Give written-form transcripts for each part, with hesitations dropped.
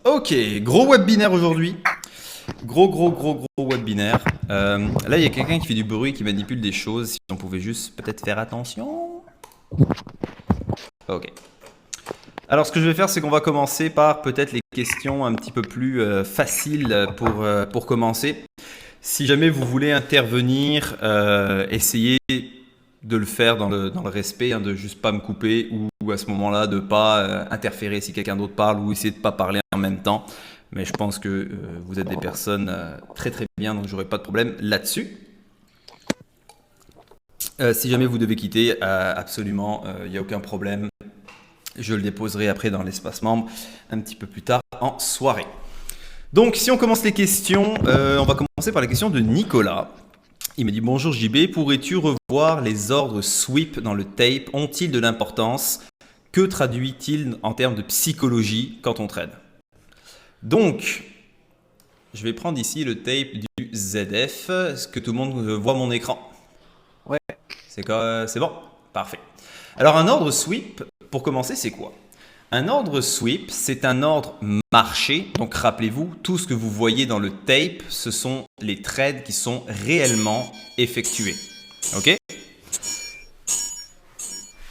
Ok, gros webinaire aujourd'hui. Gros webinaire. Là, il y a quelqu'un qui fait du bruit, qui manipule des choses. Si on pouvait juste peut-être faire attention. Ok. Alors, ce que je vais faire, c'est qu'on va commencer par peut-être les questions un petit peu plus faciles pour commencer. Si jamais vous voulez intervenir, essayez de le faire dans le respect, hein, de juste pas me couper ou à ce moment-là de pas interférer si quelqu'un d'autre parle ou essayer de pas parler en même temps. Mais je pense que vous êtes des personnes très très bien, donc j'aurai pas de problème là-dessus. Si jamais vous devez quitter, absolument, il n'y a aucun problème. Je le déposerai après dans l'espace membre un petit peu plus tard en soirée. Donc, si on commence les questions, on va commencer par la question de Nicolas. Il me dit « Bonjour JB, pourrais-tu revoir les ordres sweep dans le tape? Ont-ils de l'importance? Que traduit-il en termes de psychologie quand on trade ?» Donc, je vais prendre ici le tape du ZF. Est-ce que tout le monde voit mon écran? Ouais. C'est bon? Parfait. Alors, un ordre sweep, pour commencer, c'est quoi? Un ordre sweep, c'est un ordre marché. Donc, rappelez-vous, tout ce que vous voyez dans le tape, ce sont les trades qui sont réellement effectués. OK?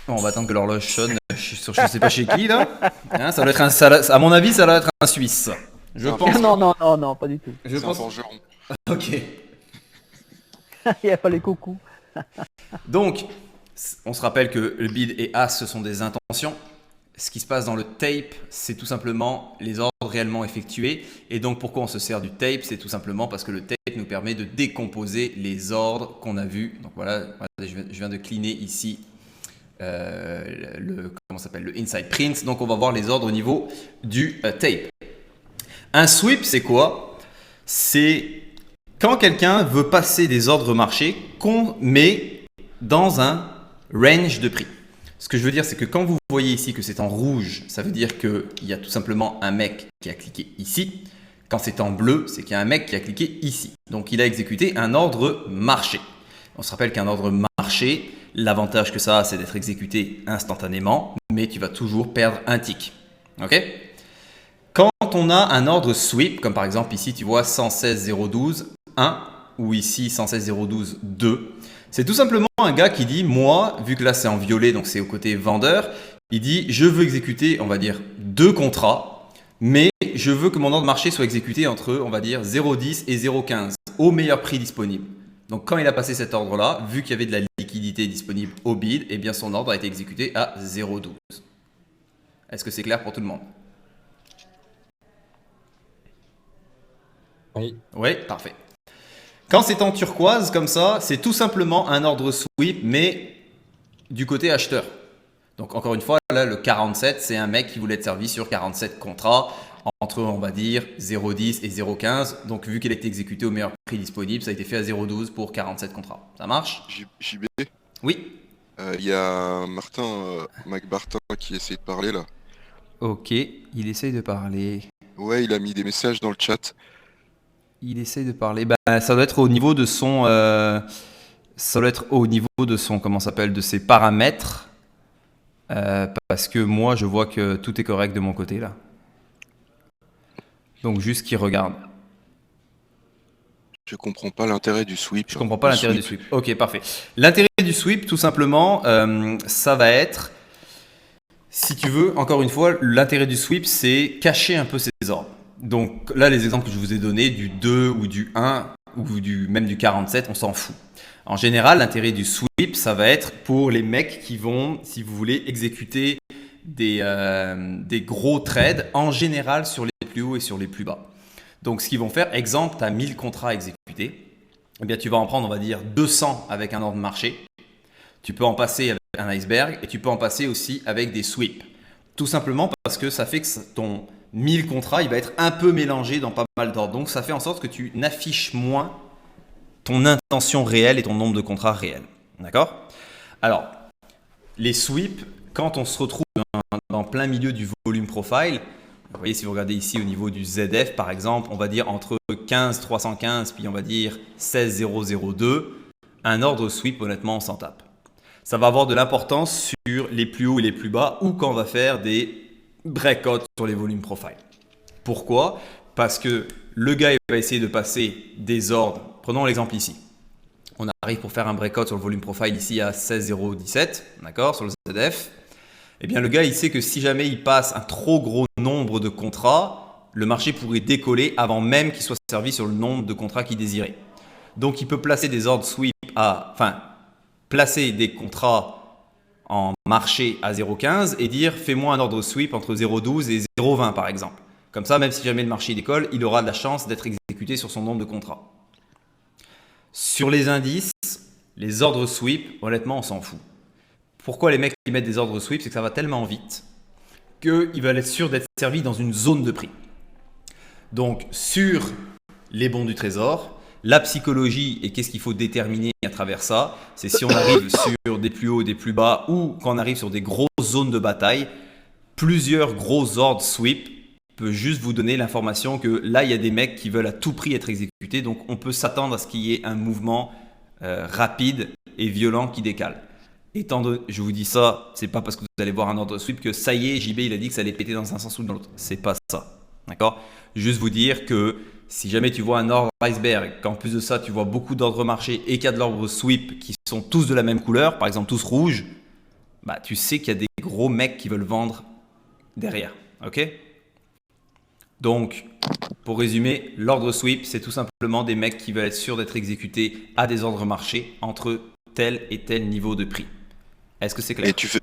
Bon, on va attendre que l'horloge sonne. Je ne sais pas chez qui, là. Hein, ça doit être à mon avis, ça doit être un Suisse. Je pense. Non, pas du tout. Je pense. Un forgeron. Ok. Il n'y a pas les coucous. Donc, on se rappelle que le bid et as, ce sont des intentions. Ce qui se passe dans le tape, c'est tout simplement les ordres réellement effectués. Et donc, pourquoi on se sert du tape? C'est tout simplement parce que le tape nous permet de décomposer les ordres qu'on a vus. Donc voilà, je viens de cleaner ici le inside print. Donc, on va voir les ordres au niveau du tape. Un sweep, c'est quoi? C'est quand quelqu'un veut passer des ordres marchés qu'on met dans un range de prix. Ce que je veux dire, c'est que quand vous voyez ici que c'est en rouge, ça veut dire qu'il y a tout simplement un mec qui a cliqué ici. Quand c'est en bleu, c'est qu'il y a un mec qui a cliqué ici. Donc, il a exécuté un ordre marché. On se rappelle qu'un ordre marché, l'avantage que ça a, c'est d'être exécuté instantanément, mais tu vas toujours perdre un tick. OK? Quand on a un ordre sweep, comme par exemple ici, tu vois 116.012, 1, ou ici 116.012, 2, c'est tout simplement un gars qui dit, moi, vu que là c'est en violet, donc c'est au côté vendeur, il dit, je veux exécuter, on va dire, 2 contrats, mais je veux que mon ordre marché soit exécuté entre, on va dire, 0,10 et 0,15, au meilleur prix disponible. Donc quand il a passé cet ordre-là, vu qu'il y avait de la liquidité disponible au bid, eh bien son ordre a été exécuté à 0,12. Est-ce que c'est clair pour tout le monde? Oui. Oui, parfait. Quand c'est en turquoise comme ça, c'est tout simplement un ordre sweep, mais du côté acheteur. Donc encore une fois, là, le 47, c'est un mec qui voulait être servi sur 47 contrats entre, on va dire, 0,10 et 0,15. Donc vu qu'il a été exécuté au meilleur prix disponible, ça a été fait à 0,12 pour 47 contrats. Ça marche? JB, Oui. il y a McBartin qui essaie de parler là. Ok, il essaye de parler. Ouais, il a mis des messages dans le chat. Il essaye de parler. Bah, ça doit être au niveau de son... ça doit être au niveau de son... Comment ça s'appelle? De ses paramètres. Parce que moi, je vois que tout est correct de mon côté, là. Donc, juste qu'il regarde. Je comprends pas l'intérêt du sweep. Je comprends pas l'intérêt du sweep. Ok, parfait. L'intérêt du sweep, tout simplement, ça va être... Si tu veux, encore une fois, l'intérêt du sweep, c'est cacher un peu ses ordres. Donc là, les exemples que je vous ai donnés, du 2 ou du 1 ou même du 47, on s'en fout. En général, l'intérêt du sweep, ça va être pour les mecs qui vont, si vous voulez, exécuter des gros trades, en général sur les plus hauts et sur les plus bas. Donc ce qu'ils vont faire, exemple, tu as 1000 contrats à exécuter, eh bien tu vas en prendre, on va dire, 200 avec un ordre marché. Tu peux en passer avec un iceberg et tu peux en passer aussi avec des sweeps. Tout simplement parce que ça fait que ton 1000 contrats, il va être un peu mélangé dans pas mal d'ordres. Donc ça fait en sorte que tu n'affiches moins ton intention réelle et ton nombre de contrats réels. D'accord? Alors, les sweeps, quand on se retrouve dans plein milieu du volume profile, vous voyez, si vous regardez ici au niveau du ZF par exemple, on va dire entre 15,315 puis on va dire 16,002, un ordre sweep, honnêtement, on s'en tape. Ça va avoir de l'importance sur les plus hauts et les plus bas ou quand on va faire des breakouts sur les volumes profile. Pourquoi? Parce que le gars il va essayer de passer des ordres. Prenons l'exemple ici. On arrive pour faire un breakout sur le volume profile ici à 16,017, d'accord, sur le ZF. Eh bien, le gars, il sait que si jamais il passe un trop gros nombre de contrats, le marché pourrait décoller avant même qu'il soit servi sur le nombre de contrats qu'il désirait. Donc, il peut placer des ordres sweep placer des contrats en marché à 0,15 et dire fais-moi un ordre sweep entre 0,12 et 0,20 par exemple. Comme ça, même si jamais le marché décolle, il aura de la chance d'être exécuté sur son nombre de contrats. Sur les indices, les ordres sweep, honnêtement, on s'en fout. Pourquoi les mecs qui mettent des ordres sweep? C'est que ça va tellement vite qu'ils veulent être sûrs d'être servis dans une zone de prix. Donc, sur les bons du trésor, la psychologie et qu'est-ce qu'il faut déterminer à travers ça, c'est si on arrive sur des plus hauts, des plus bas ou quand on arrive sur des grosses zones de bataille, plusieurs gros ordres sweep peut juste vous donner l'information que là, il y a des mecs qui veulent à tout prix être exécutés. Donc, on peut s'attendre à ce qu'il y ait un mouvement rapide et violent qui décale. Je vous dis ça, c'est pas parce que vous allez voir un ordre sweep que ça y est, JB il a dit que ça allait péter dans un sens ou dans l'autre. C'est pas ça. D'accord? Juste vous dire que si jamais tu vois un ordre iceberg, qu'en plus de ça, tu vois beaucoup d'ordres marché et qu'il y a de l'ordre sweep qui sont tous de la même couleur, par exemple tous rouges, bah, tu sais qu'il y a des gros mecs qui veulent vendre derrière. Ok? Donc, pour résumer, l'ordre sweep, c'est tout simplement des mecs qui veulent être sûrs d'être exécutés à des ordres marché entre tel et tel niveau de prix. Est-ce que c'est clair? Et tu fais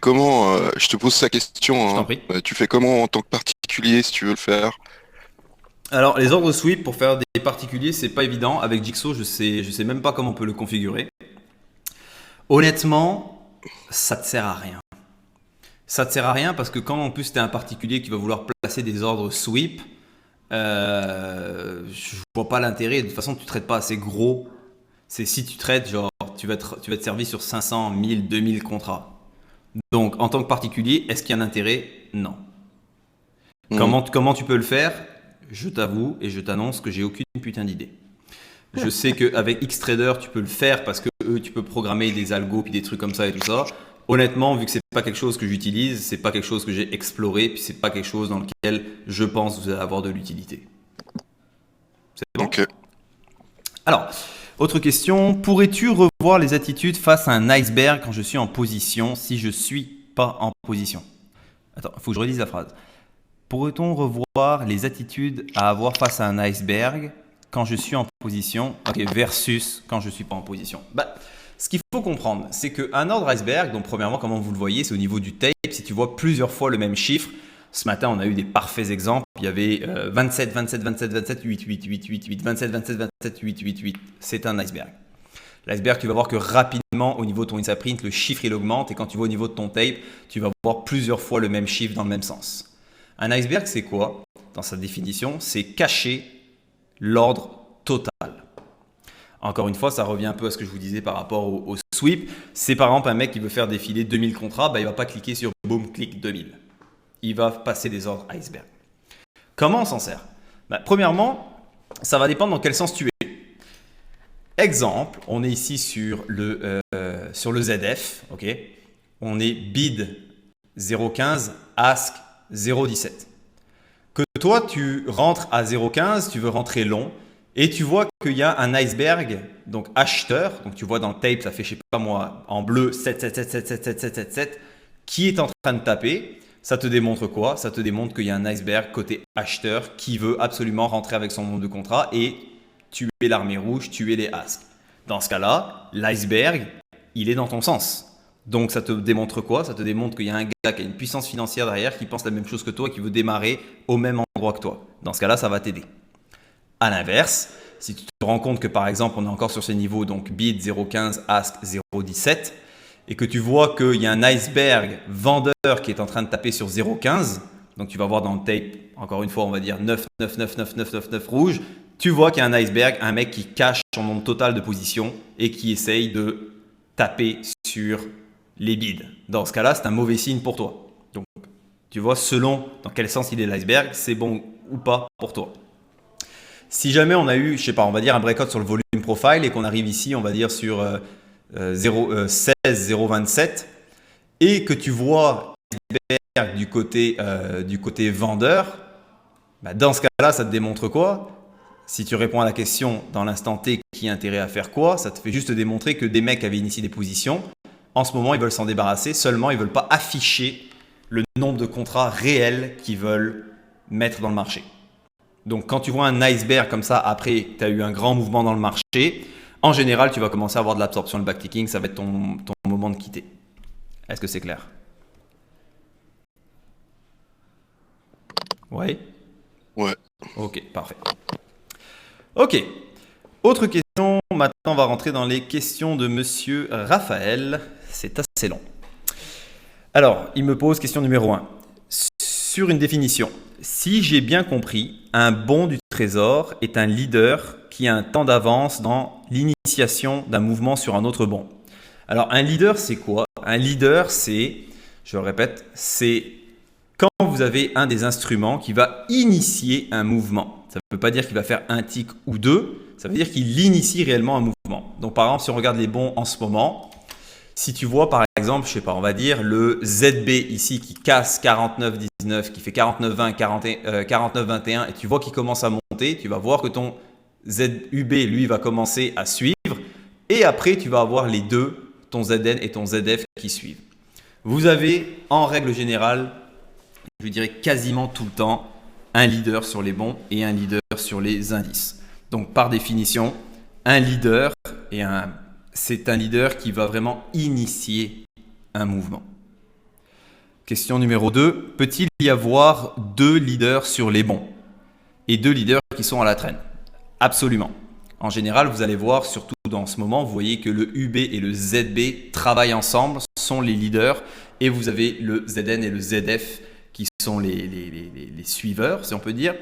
comment je te pose sa question. Je t'en prie. Tu fais comment en tant que particulier si tu veux le faire? Alors, les ordres sweep, pour faire des particuliers, c'est pas évident. Avec Jigsaw, je sais même pas comment on peut le configurer. Honnêtement, ça te sert à rien. Ça te sert à rien parce que quand en plus tu es un particulier qui va vouloir placer des ordres sweep, je vois pas l'intérêt. De toute façon, tu traites pas assez gros. C'est si tu traites, genre, tu vas être servi sur 500, 1000, 2000 contrats. Donc, en tant que particulier, est-ce qu'il y a un intérêt? Non. Comment tu peux le faire? Je t'avoue et je t'annonce que j'ai aucune putain d'idée. Je sais qu'avec Xtrader, tu peux le faire parce que tu peux programmer des algos puis des trucs comme ça et tout ça. Honnêtement, vu que c'est pas quelque chose que j'utilise, c'est pas quelque chose que j'ai exploré, puis c'est pas quelque chose dans lequel je pense que vous allez avoir de l'utilité. C'est bon? Ok. Alors, autre question. Pourrais-tu revoir les attitudes face à un iceberg quand je suis en position si je suis pas en position? Attends, il faut que je relise la phrase. Pourrait-on revoir les attitudes à avoir face à un iceberg quand je suis en position versus quand je suis pas en position? Ce qu'il faut comprendre, c'est qu'un ordre iceberg, donc premièrement, comment vous le voyez, c'est au niveau du tape. Si tu vois plusieurs fois le même chiffre, ce matin, on a eu des parfaits exemples. Il y avait 27, 27, 27, 27, 8, 8, 8, 8, 8, 27, 27, 27, 8, 8, 8. C'est un iceberg. L'iceberg, tu vas voir que rapidement, au niveau de ton InsaPrint, le chiffre, il augmente. Et quand tu vas au niveau de ton tape, tu vas voir plusieurs fois le même chiffre dans le même sens. Un iceberg, c'est quoi? Dans sa définition, c'est cacher l'ordre total. Encore une fois, ça revient un peu à ce que je vous disais par rapport au sweep. C'est par exemple un mec qui veut faire défiler 2000 contrats, il ne va pas cliquer sur boom, clic 2000. Il va passer des ordres iceberg. Comment on s'en sert? Premièrement, ça va dépendre dans quel sens tu es. Exemple, on est ici sur le ZF. Okay, on est bid 0,15, ask 0,17. Que toi, tu rentres à 0,15, tu veux rentrer long. Et tu vois qu'il y a un iceberg, donc acheteur, donc tu vois dans le tape, ça fait, je sais pas moi, en bleu 7, 7, 7, 7, 7, 7, 7, 7, 7, qui est en train de taper. Ça te démontre quoi? Ça te démontre qu'il y a un iceberg côté acheteur qui veut absolument rentrer avec son nombre de contrats et tuer l'armée rouge, tuer les asks. Dans ce cas-là, l'iceberg, il est dans ton sens. Donc ça te démontre quoi? Ça te démontre qu'il y a un gars qui a une puissance financière derrière, qui pense la même chose que toi, qui veut démarrer au même endroit que toi. Dans ce cas-là, ça va t'aider. À l'inverse, si tu te rends compte que par exemple on est encore sur ces niveaux, donc bid 0,15, ask 0,17, et que tu vois qu'il y a un iceberg vendeur qui est en train de taper sur 0,15, donc tu vas voir dans le tape, encore une fois on va dire 9, 9, 9, 9, 9, 9, 9 rouge, tu vois qu'il y a un iceberg, un mec qui cache son nombre total de positions et qui essaye de taper sur les bids. Dans ce cas-là, c'est un mauvais signe pour toi. Donc tu vois selon dans quel sens il est l'iceberg, c'est bon ou pas pour toi. Si jamais on a eu, je sais pas, on va dire un breakout sur le volume profile et qu'on arrive ici, on va dire sur 16, 0,27 et que tu vois l'iceberg du côté vendeur, Bah, dans ce cas-là, ça te démontre quoi? Si tu réponds à la question dans l'instant T, qui a intérêt à faire quoi? Ça te fait juste démontrer que des mecs avaient initié des positions. En ce moment, ils veulent s'en débarrasser, seulement ils ne veulent pas afficher le nombre de contrats réels qu'ils veulent mettre dans le marché. Donc quand tu vois un iceberg comme ça, après tu as eu un grand mouvement dans le marché, en général, tu vas commencer à avoir de l'absorption, le backticking, ça va être ton moment de quitter. Est-ce que c'est clair? Ouais. Ouais. Ok, parfait. Ok. Autre question. Maintenant, on va rentrer dans les questions de Monsieur Raphaël. C'est assez long. Alors, il me pose question numéro 1. Sur une définition, si j'ai bien compris, un bon du trésor est un leader qui a un temps d'avance dans l'initiation d'un mouvement sur un autre bon. Alors, un leader, c'est quoi? Un leader, c'est, je le répète, c'est quand vous avez un des instruments qui va initier un mouvement. Ça ne veut pas dire qu'il va faire un tick ou deux, ça veut dire qu'il initie réellement un mouvement. Donc, par exemple, si on regarde les bons en ce moment, si tu vois par exemple, je sais pas, on va dire le ZB ici qui casse 49,19, qui fait 49,20, 49,21 et tu vois qu'il commence à monter, tu vas voir que ton ZUB lui va commencer à suivre et après tu vas avoir les deux, ton ZN et ton ZF qui suivent. Vous avez en règle générale, je dirais quasiment tout le temps, un leader sur les bons et un leader sur les indices. Donc par définition, un leader c'est un leader qui va vraiment initier un mouvement. Question numéro 2. Peut-il y avoir deux leaders sur les bons et deux leaders qui sont à la traîne? Absolument. En général, vous allez voir, surtout dans ce moment, vous voyez que le UB et le ZB travaillent ensemble, sont les leaders, et vous avez le ZN et le ZF qui sont les suiveurs, si on peut dire.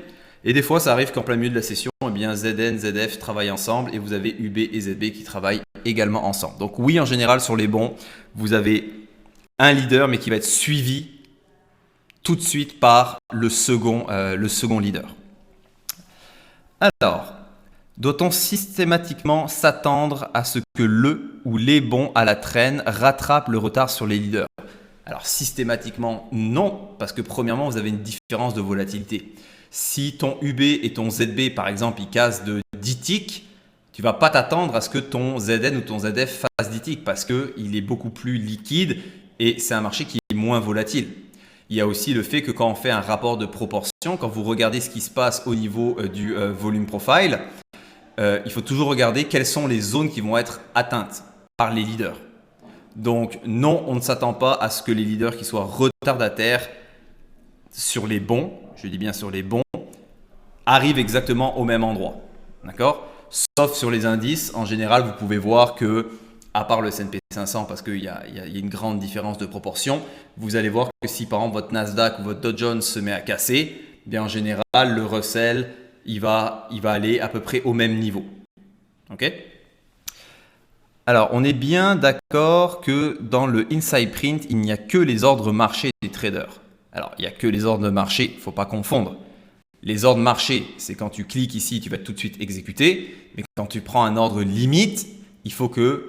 Et des fois, ça arrive qu'en plein milieu de la session, eh bien, ZN, ZF travaillent ensemble et vous avez UB et ZB qui travaillent également ensemble. Donc oui, en général, sur les bons, vous avez un leader, mais qui va être suivi tout de suite par le second leader. Alors, doit-on systématiquement s'attendre à ce que le ou les bons à la traîne rattrapent le retard sur les leaders? Alors systématiquement, non, parce que premièrement, vous avez une différence de volatilité. Si ton UB et ton ZB, par exemple, ils cassent de 10 ticks, tu ne vas pas t'attendre à ce que ton ZN ou ton ZF fasse 10 ticks parce qu'il est beaucoup plus liquide et c'est un marché qui est moins volatile. Il y a aussi le fait que quand on fait un rapport de proportion, quand vous regardez ce qui se passe au niveau du volume profile, il faut toujours regarder quelles sont les zones qui vont être atteintes par les leaders. Donc non, on ne s'attend pas à ce que les leaders qui soient retardataires sur les bons, je dis bien sur les bons, arrivent exactement au même endroit. D'accord? Sauf sur les indices, en général, vous pouvez voir que, à part le S&P 500, parce qu'il y a une grande différence de proportion, vous allez voir que si par exemple votre Nasdaq ou votre Dow Jones se met à casser, bien en général, le Russell, il va aller à peu près au même niveau. Ok? Alors, on est bien d'accord que dans le Inside Print, il n'y a que les ordres marché des traders. Alors, il n'y a que les ordres marché, il ne faut pas confondre. Les ordres marché, c'est quand tu cliques ici, tu vas tout de suite exécuter. Mais quand tu prends un ordre limite, il faut qu'il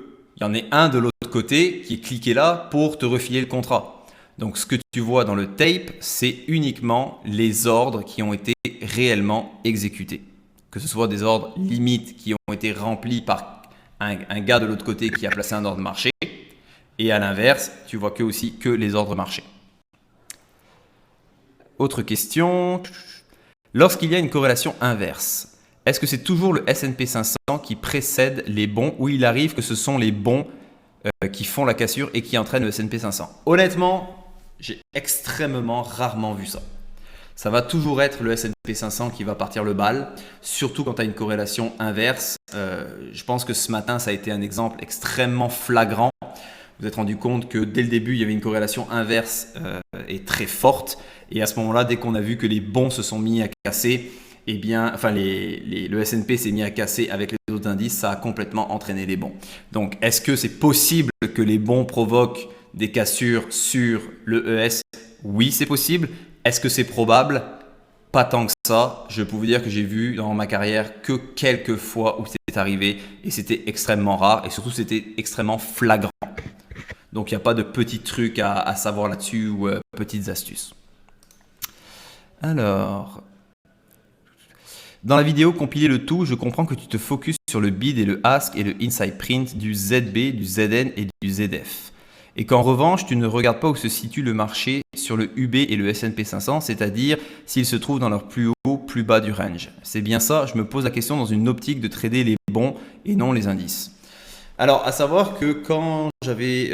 y en ait un de l'autre côté qui est cliqué là pour te refiler le contrat. Donc, ce que tu vois dans le tape, c'est uniquement les ordres qui ont été réellement exécutés. Que ce soit des ordres limites qui ont été remplis par un gars de l'autre côté qui a placé un ordre marché. Et à l'inverse, tu vois aussi que les ordres marché. Autre question. Lorsqu'il y a une corrélation inverse, est-ce que c'est toujours le S&P 500 qui précède les bons ou il arrive que ce sont les bons qui font la cassure et qui entraînent le S&P 500? Honnêtement, j'ai extrêmement rarement vu ça. Ça va toujours être le S&P 500 qui va partir le bal, surtout quand tu as une corrélation inverse. Je pense que ce matin, ça a été un exemple extrêmement flagrant. Vous vous êtes rendu compte que dès le début, il y avait une corrélation inverse et très forte. Et à ce moment-là, dès qu'on a vu que les bons se sont mis à casser, eh bien, enfin le S&P s'est mis à casser avec les autres indices, ça a complètement entraîné les bons. Donc, est-ce que c'est possible que les bons provoquent des cassures sur le ES? Oui, c'est possible. Est-ce que c'est probable? Pas tant que ça. Je peux vous dire que j'ai vu dans ma carrière que quelques fois où c'est arrivé et c'était extrêmement rare et surtout c'était extrêmement flagrant. Donc il n'y a pas de petits trucs à savoir là-dessus ou petites astuces. Alors, Dans la vidéo compilée le tout, je comprends que tu te focuses sur le bid et le ask et le inside print du ZB, du ZN et du ZF. Et qu'en revanche, tu ne regardes pas où se situe le marché sur le UB et le S&P 500, c'est-à-dire s'ils se trouvent dans leur plus haut, plus bas du range. C'est bien ça, je me pose la question dans une optique de trader les bons et non les indices. Alors, à savoir que quand j'avais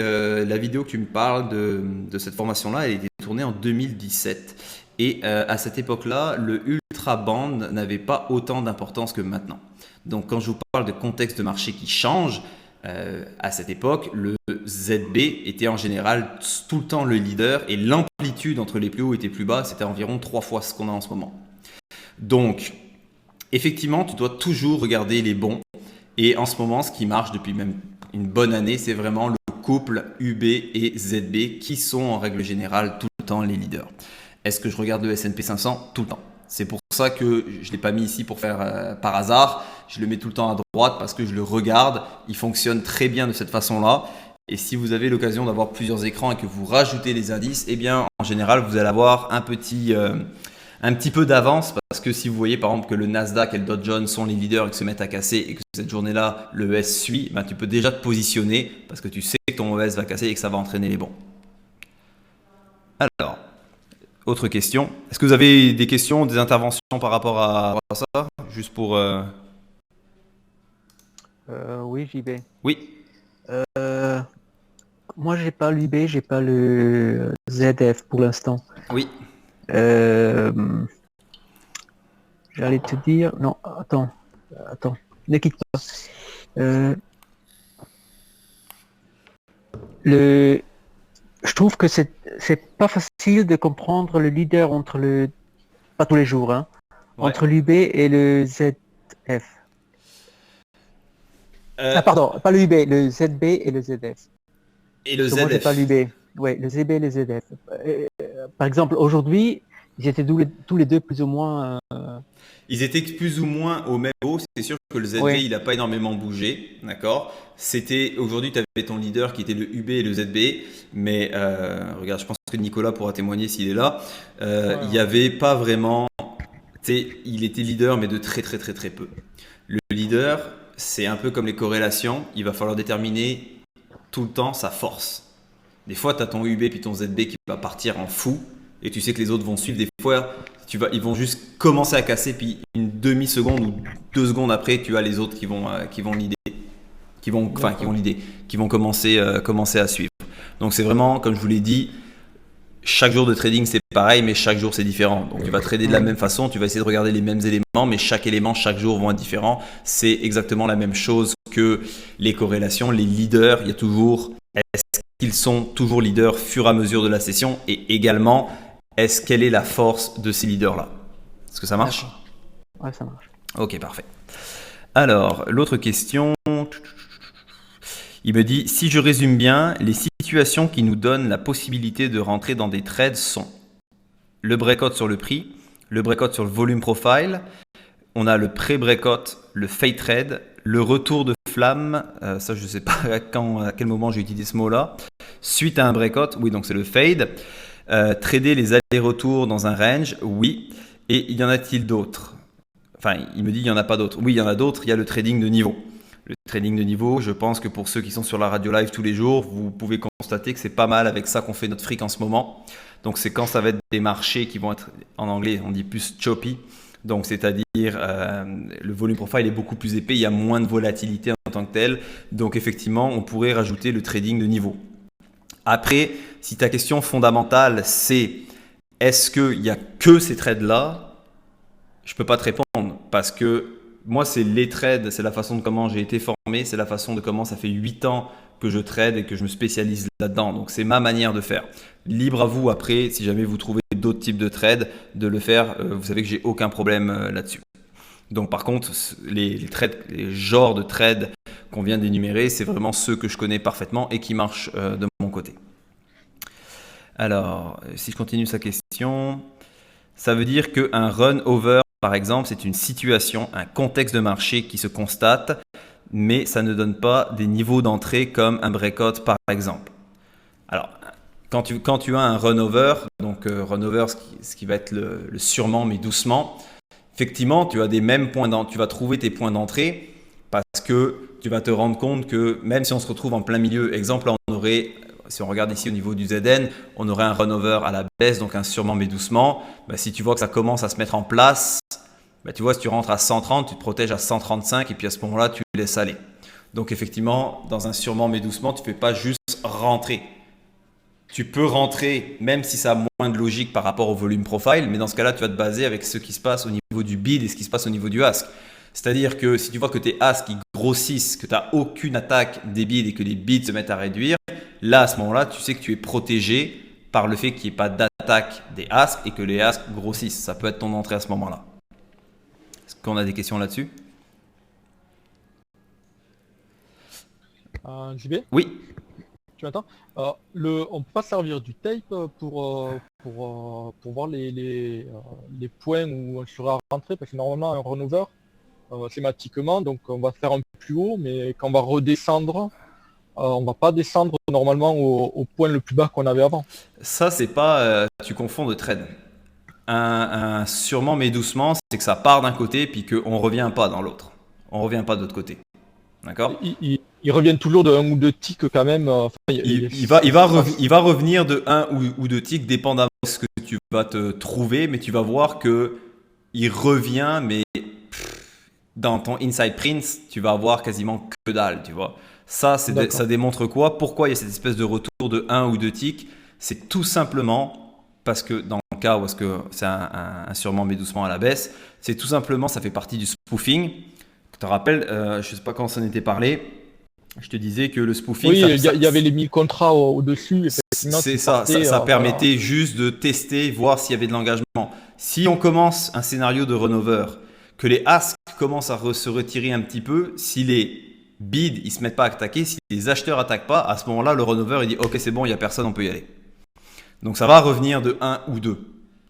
la vidéo que tu me parles de cette formation-là, elle a été tournée en 2017. Et à cette époque-là, le ultra band n'avait pas autant d'importance que maintenant. Donc, quand je vous parle de contexte de marché qui change, à cette époque, le ZB était en général tout le temps le leader et l'amplitude entre les plus hauts et les plus bas, c'était environ 3 fois ce qu'on a en ce moment. Donc, effectivement, tu dois toujours regarder les bons. Et en ce moment, ce qui marche depuis même une bonne année, c'est vraiment le couple UB et ZB qui sont en règle générale tout le temps les leaders. Est-ce que je regarde le S&P 500 tout le temps? C'est pour ça que je ne l'ai pas mis ici pour faire par hasard. Je le mets tout le temps à droite parce que je le regarde. Il fonctionne très bien de cette façon-là. Et si vous avez l'occasion d'avoir plusieurs écrans et que vous rajoutez les indices, eh bien, en général, vous allez avoir un petit peu d'avance parce que si vous voyez par exemple que le Nasdaq et le Dow Jones sont les leaders et que se mettent à casser et que cette journée-là, le ES suit, ben, tu peux déjà te positionner parce que tu sais que ton ES va casser et que ça va entraîner les bons. Alors, autre question. Est-ce que vous avez des questions, des interventions par rapport à ça? Juste pour... Oui, j'y vais. Oui. Moi, j'ai pas l'UB, j'ai pas le ZF pour l'instant. Oui. J'allais te dire... Non, attends, ne quitte pas. Je trouve que c'est pas facile de comprendre le leader entre le... Pas tous les jours, hein. Ouais. Entre l'UB et le ZF. Ah pardon, pas le UB, le ZB et le ZF. Et le Parce que moi, j'ai ZF. pas l'UB. Ouais, le ZB et le ZF. Par exemple, aujourd'hui, ils étaient tous les deux plus ou moins... Ils étaient plus ou moins au même haut. C'est sûr que le ZB, Ouais. il n'a pas énormément bougé. D'accord. C'était aujourd'hui, tu avais ton leader qui était le UB et le ZB. Mais regarde, je pense que Nicolas pourra témoigner s'il est là. Il n'y avait pas vraiment. Il était leader, mais de très peu. Le leader, c'est un peu comme les corrélations. Il va falloir déterminer tout le temps sa force. Des fois, tu as ton UB puis ton ZB qui va partir en fou. Et tu sais que les autres vont suivre. Des fois, ils vont juste commencer à casser, puis une demi-seconde ou 2 secondes après, tu as les autres qui vont leader, qui vont commencer à suivre. Donc c'est vraiment, comme je vous l'ai dit, chaque jour de trading c'est pareil, mais chaque jour c'est différent. Donc tu vas trader de la même façon, tu vas essayer de regarder les mêmes éléments, mais chaque élément chaque jour vont être différents. C'est exactement la même chose que les corrélations, les leaders. Il y a toujours, est-ce qu'ils sont toujours leaders fur et à mesure de la session, et également quelle est la force de ces leaders-là? Est-ce que ça marche? Ouais, ça marche. Ok, parfait. Alors, l'autre question. Il me dit, si je résume bien, les situations qui nous donnent la possibilité de rentrer dans des trades sont le breakout sur le prix, le breakout sur le volume profile, on a le pré-breakout, le fade trade, le retour de flamme, ça je ne sais pas à quel moment j'ai utilisé ce mot-là, suite à un breakout, oui donc c'est le fade. Trader les allers-retours dans un range, oui. Et y en a-t-il d'autres? Enfin, il me dit il n'y en a pas d'autres. Oui, il y en a d'autres. Il y a le trading de niveau. Le trading de niveau, je pense que pour ceux qui sont sur la radio live tous les jours, vous pouvez constater que c'est pas mal avec ça qu'on fait notre fric en ce moment. Donc, c'est quand ça va être des marchés qui vont être, en anglais, on dit plus choppy. Donc, c'est-à-dire, le volume profile est beaucoup plus épais. Il y a moins de volatilité en tant que tel. Donc, effectivement, on pourrait rajouter le trading de niveau. Après, si ta question fondamentale c'est est-ce qu'il n'y a que ces trades-là, je ne peux pas te répondre parce que moi, c'est les trades, c'est la façon de comment j'ai été formé, c'est la façon de comment ça fait 8 ans que je trade et que je me spécialise là-dedans. Donc, c'est ma manière de faire. Libre à vous après, si jamais vous trouvez d'autres types de trades, de le faire. Vous savez que j'ai aucun problème là-dessus. Donc, par contre, les trades, les genres de trades qu'on vient d'énumérer, c'est vraiment ceux que je connais parfaitement et qui marchent de mon côté. Alors, si je continue sa question, ça veut dire qu'un run-over, par exemple, c'est une situation, un contexte de marché qui se constate, mais ça ne donne pas des niveaux d'entrée comme un breakout, par exemple. Alors, quand tu as un run-over, donc run-over, ce qui va être le sûrement, mais doucement, effectivement, tu as des mêmes tu vas trouver tes points d'entrée parce que tu vas te rendre compte que même si on se retrouve en plein milieu, exemple, là, on aurait, si on regarde ici au niveau du ZN, on aurait un runover à la baisse, donc un sûrement mais doucement. Bah, si tu vois que ça commence à se mettre en place, bah, tu vois, si tu rentres à 130, tu te protèges à 135 et puis à ce moment-là, tu laisses aller. Donc effectivement, dans un sûrement mais doucement, tu ne fais pas juste rentrer. Tu peux rentrer même si ça a moins de logique par rapport au volume profile, mais dans ce cas-là, tu vas te baser avec ce qui se passe au niveau du bid et ce qui se passe au niveau du ask. C'est-à-dire que si tu vois que tes asks qui grossissent, que tu n'as aucune attaque des bids et que les bids se mettent à réduire, là à ce moment-là, tu sais que tu es protégé par le fait qu'il n'y ait pas d'attaque des asks et que les asks grossissent. Ça peut être ton entrée à ce moment-là. Est-ce qu'on a des questions là-dessus? JB, Oui. tu m'entends? On peut pas servir du tape pour voir les points où on sera rentré, parce que normalement un runover, schématiquement, donc on va faire un peu plus haut, mais quand on va redescendre, on va pas descendre normalement au point le plus bas qu'on avait avant. Ça, c'est pas. Tu confonds de trade. Un sûrement mais doucement, c'est que ça part d'un côté puis qu'on revient pas dans l'autre. On revient pas de l'autre côté. D'accord? Ils reviennent toujours de 1 ou 2 ticks quand même. Il va revenir de 1 ou 2 ticks, dépendamment de ce que tu vas te trouver, mais tu vas voir que il revient, mais dans ton inside prints, tu vas avoir quasiment que dalle, tu vois. Ça, ça démontre quoi? Pourquoi il y a cette espèce de retour de 1 ou 2 ticks? C'est tout simplement parce que dans le cas où est-ce que c'est un sûrement mais doucement à la baisse, c'est tout simplement, ça fait partie du spoofing. Tu te rappelles, je ne sais pas quand ça en était parlé, je te disais que le spoofing... Oui, il y avait les 1000 contrats au-dessus. C'est ça, ça permettait juste de tester, voir s'il y avait de l'engagement. Si on commence un scénario de runover, que les asks commencent à se retirer un petit peu, si les bids ils se mettent pas à attaquer, si les acheteurs attaquent pas, à ce moment-là, le runover il dit ok c'est bon, il n'y a personne, on peut y aller. Donc ça va revenir de 1 ou 2.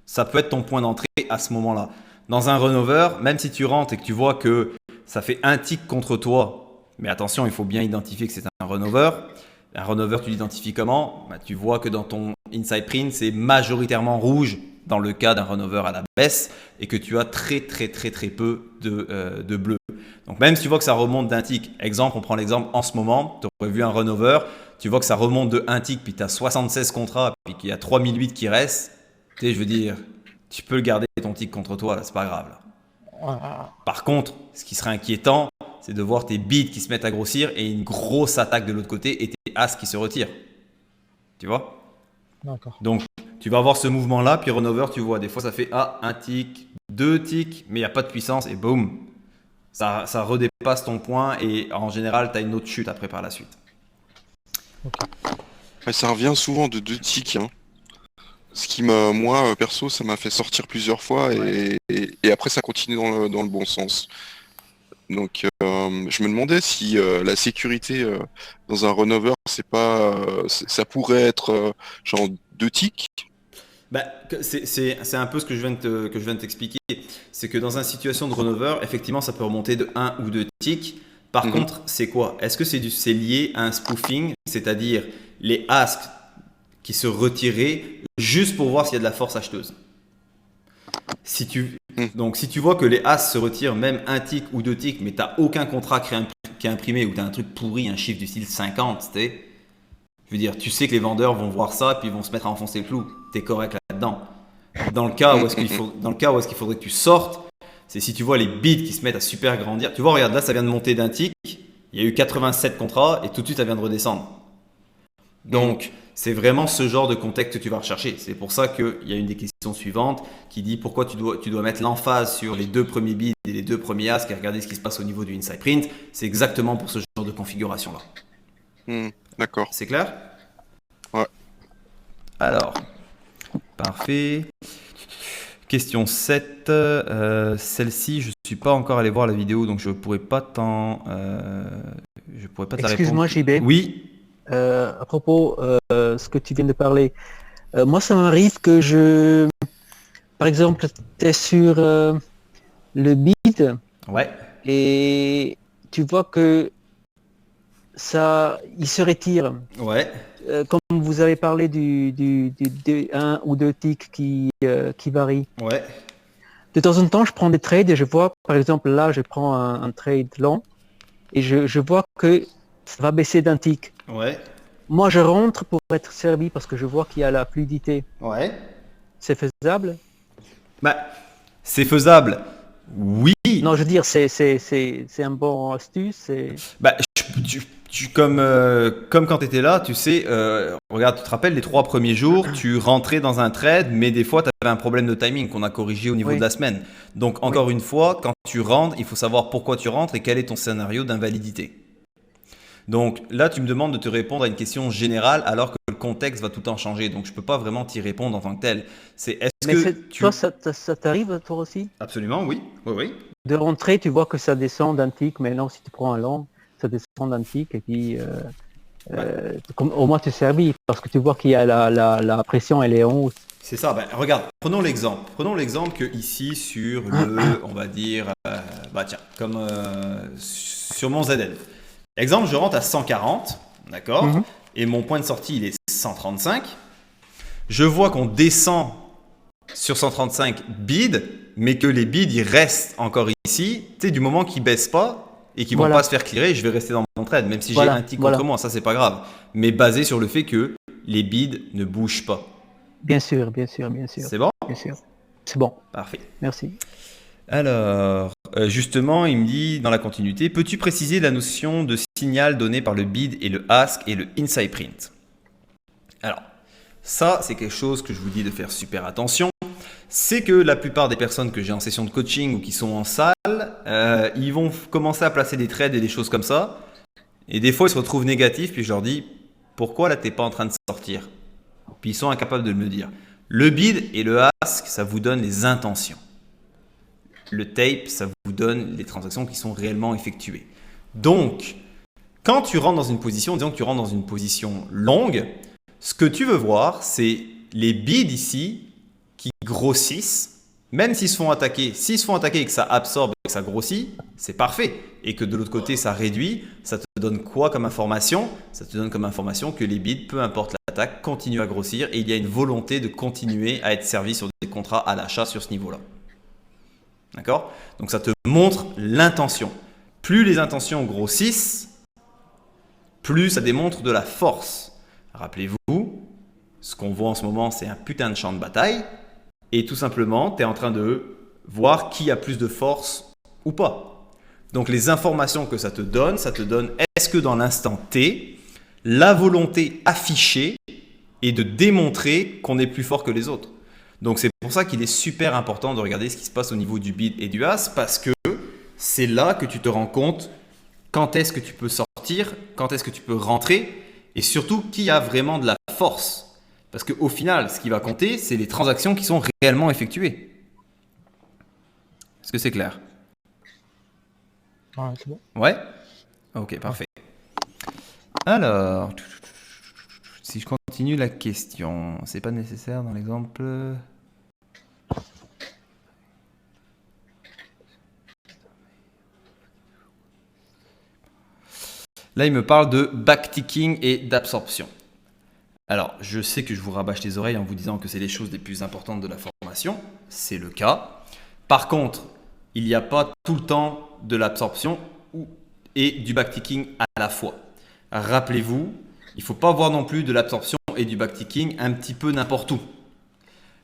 Ça peut être ton point d'entrée à ce moment-là. Dans un runover, même si tu rentres et que tu vois que ça fait un tick contre toi, mais attention, il faut bien identifier que c'est un runover. Un runover, tu l'identifies comment? Bah, tu vois que dans ton inside print, c'est majoritairement rouge dans le cas d'un runover à la baisse et que tu as très peu de bleu. Donc même si tu vois que ça remonte d'un tick, exemple, on prend l'exemple en ce moment, tu aurais vu un runover, tu vois que ça remonte de un tick, puis tu as 76 contrats, puis qu'il y a 3008 qui restent, tu sais, je veux dire, tu peux le garder ton tick contre toi, là, c'est pas grave. Là. Par contre, ce qui serait inquiétant, c'est de voir tes bids qui se mettent à grossir et une grosse attaque de l'autre côté et tes as qui se retirent. Tu vois? D'accord. Donc, tu vas avoir ce mouvement-là, puis runover, tu vois, des fois ça fait un tick, 2 ticks, mais il n'y a pas de puissance et boum, ça redépasse ton point et en général, tu as une autre chute après par la suite. Okay. Ouais, ça revient souvent de 2 ticks. Hein. Ce qui moi, perso, ça m'a fait sortir plusieurs fois et après ça continue dans le bon sens. Donc je me demandais si la sécurité dans un runover, c'est pas, ça pourrait être genre 2 ticks. Bah, c'est un peu ce que je viens de t'expliquer. C'est que dans une situation de runover, effectivement, ça peut remonter de 1 ou 2 ticks. Par contre, c'est quoi? Est-ce que c'est lié à un spoofing, c'est-à-dire les asks qui se retiraient juste pour voir s'il y a de la force acheteuse? Donc, si tu vois que les as se retirent même un tick ou 2 ticks, mais tu n'as aucun contrat qui est imprimé ou tu as un truc pourri, un chiffre du style 50, je veux dire, tu sais que les vendeurs vont voir ça puis ils vont se mettre à enfoncer le clou. Tu es correct là-dedans. Dans le cas où est-ce qu'il faudrait que tu sortes, c'est si tu vois les bids qui se mettent à super grandir. Tu vois, regarde, là, ça vient de monter d'un tick. Il y a eu 87 contrats et tout de suite, ça vient de redescendre. Donc, c'est vraiment ce genre de contexte que tu vas rechercher. C'est pour ça qu'il y a une des questions suivantes qui dit pourquoi tu dois mettre l'emphase sur les 2 premiers bids et les 2 premiers asks et regarder ce qui se passe au niveau du inside print. C'est exactement pour ce genre de configuration-là. D'accord. C'est clair? Ouais. Alors, parfait. Question 7. Celle-ci, je ne suis pas encore allé voir la vidéo, donc je ne pourrais pas te la répondre. Excuse-moi, JB. Oui. À propos ce que tu viens de parler, moi ça m'arrive que par exemple, tu es sur le bid Ouais. et tu vois que il se retire. Ouais. Comme vous avez parlé du 1 ou 2 ticks qui varient. Ouais. de temps en temps, je prends des trades et je vois, par exemple, là, je prends un trade long et je vois que ça va baisser d'un tick. Ouais. Moi, je rentre pour être servi parce que je vois qu'il y a la fluidité. Ouais. C'est faisable? Bah, c'est faisable. Oui. Non, je veux dire, c'est un bon astuce. Bah, comme quand tu étais là, tu sais, regarde, tu te rappelles les 3 premiers jours, tu rentrais dans un trade, mais des fois, tu avais un problème de timing qu'on a corrigé au niveau Oui. de la semaine. Donc, encore une fois, quand tu rentres, il faut savoir pourquoi tu rentres et quel est ton scénario d'invalidité. Donc là, tu me demandes de te répondre à une question générale alors que le contexte va tout le temps changer. Donc, je ne peux pas vraiment t'y répondre en tant que tel. Mais toi, ça t'arrive, toi aussi? Absolument, oui. Oui, oui. De rentrer, tu vois que ça descend d'un tick, mais non, si tu prends un long, ça descend d'un tick, et puis au moins tu es servi, parce que tu vois qu'il y a la pression, elle est en hausse. C'est ça. Ben, regarde, prenons l'exemple. Prenons l'exemple que ici sur le, on va dire, bah tiens, comme sur mon ZL. Exemple, je rentre à 140, d'accord, Mhm. et mon point de sortie il est 135. Je vois qu'on descend sur 135 bid, mais que les bids ils restent encore ici. Tu sais, du moment qu'ils baissent pas et qu'ils vont Voilà. pas se faire clearer, je vais rester dans mon trade, même si Voilà, j'ai un tick voilà. contre moi, ça c'est pas grave. Mais basé sur le fait que les bids ne bougent pas. Bien sûr, bien sûr, bien sûr. C'est bon? Bien sûr. C'est bon, Parfait. merci. Alors, justement, il me dit dans la continuité, peux-tu préciser la notion de signal donné par le bid et le ask et le inside print? Alors, ça, c'est quelque chose que je vous dis de faire super attention. C'est que la plupart des personnes que j'ai en session de coaching ou qui sont en salle, ils vont commencer à placer des trades et des choses comme ça. Et des fois, ils se retrouvent négatifs, puis je leur dis, pourquoi là, tu n'es pas en train de sortir? Puis ils sont incapables de me le dire. Le bid et le ask, ça vous donne les intentions. Le tape, ça vous donne les transactions qui sont réellement effectuées. Donc, quand tu rentres dans une position, disons que tu rentres dans une position longue, ce que tu veux voir, c'est les bids ici qui grossissent, même s'ils se font attaquer. S'ils se font attaquer et que ça absorbe et que ça grossit, c'est parfait. Et que de l'autre côté, ça réduit, ça te donne quoi comme information? Ça te donne comme information que les bids, peu importe l'attaque, continuent à grossir et il y a une volonté de continuer à être servi sur des contrats à l'achat sur ce niveau-là. D'accord? Donc ça te montre l'intention. Plus les intentions grossissent, plus ça démontre de la force. Rappelez-vous, ce qu'on voit en ce moment, c'est un putain de champ de bataille. Et tout simplement, tu es en train de voir qui a plus de force ou pas. Donc les informations que ça te donne, est-ce que dans l'instant T, la volonté affichée est de démontrer qu'on est plus fort que les autres. Donc c'est pour ça qu'il est super important de regarder ce qui se passe au niveau du bid et du as, parce que c'est là que tu te rends compte quand est-ce que tu peux sortir, quand est-ce que tu peux rentrer, et surtout qui a vraiment de la force. Parce qu'au final, ce qui va compter, c'est les transactions qui sont réellement effectuées. Est-ce que c'est clair? Ouais, c'est bon. Ouais? Ok, parfait. Alors, si je continue la question, c'est pas nécessaire dans l'exemple. Là, il me parle de backticking et d'absorption. Alors, je sais que je vous rabâche les oreilles en vous disant que c'est les choses les plus importantes de la formation. C'est le cas. Par contre, il n'y a pas tout le temps de l'absorption et du backticking à la fois. Rappelez-vous, il ne faut pas voir non plus de l'absorption et du backticking un petit peu n'importe où.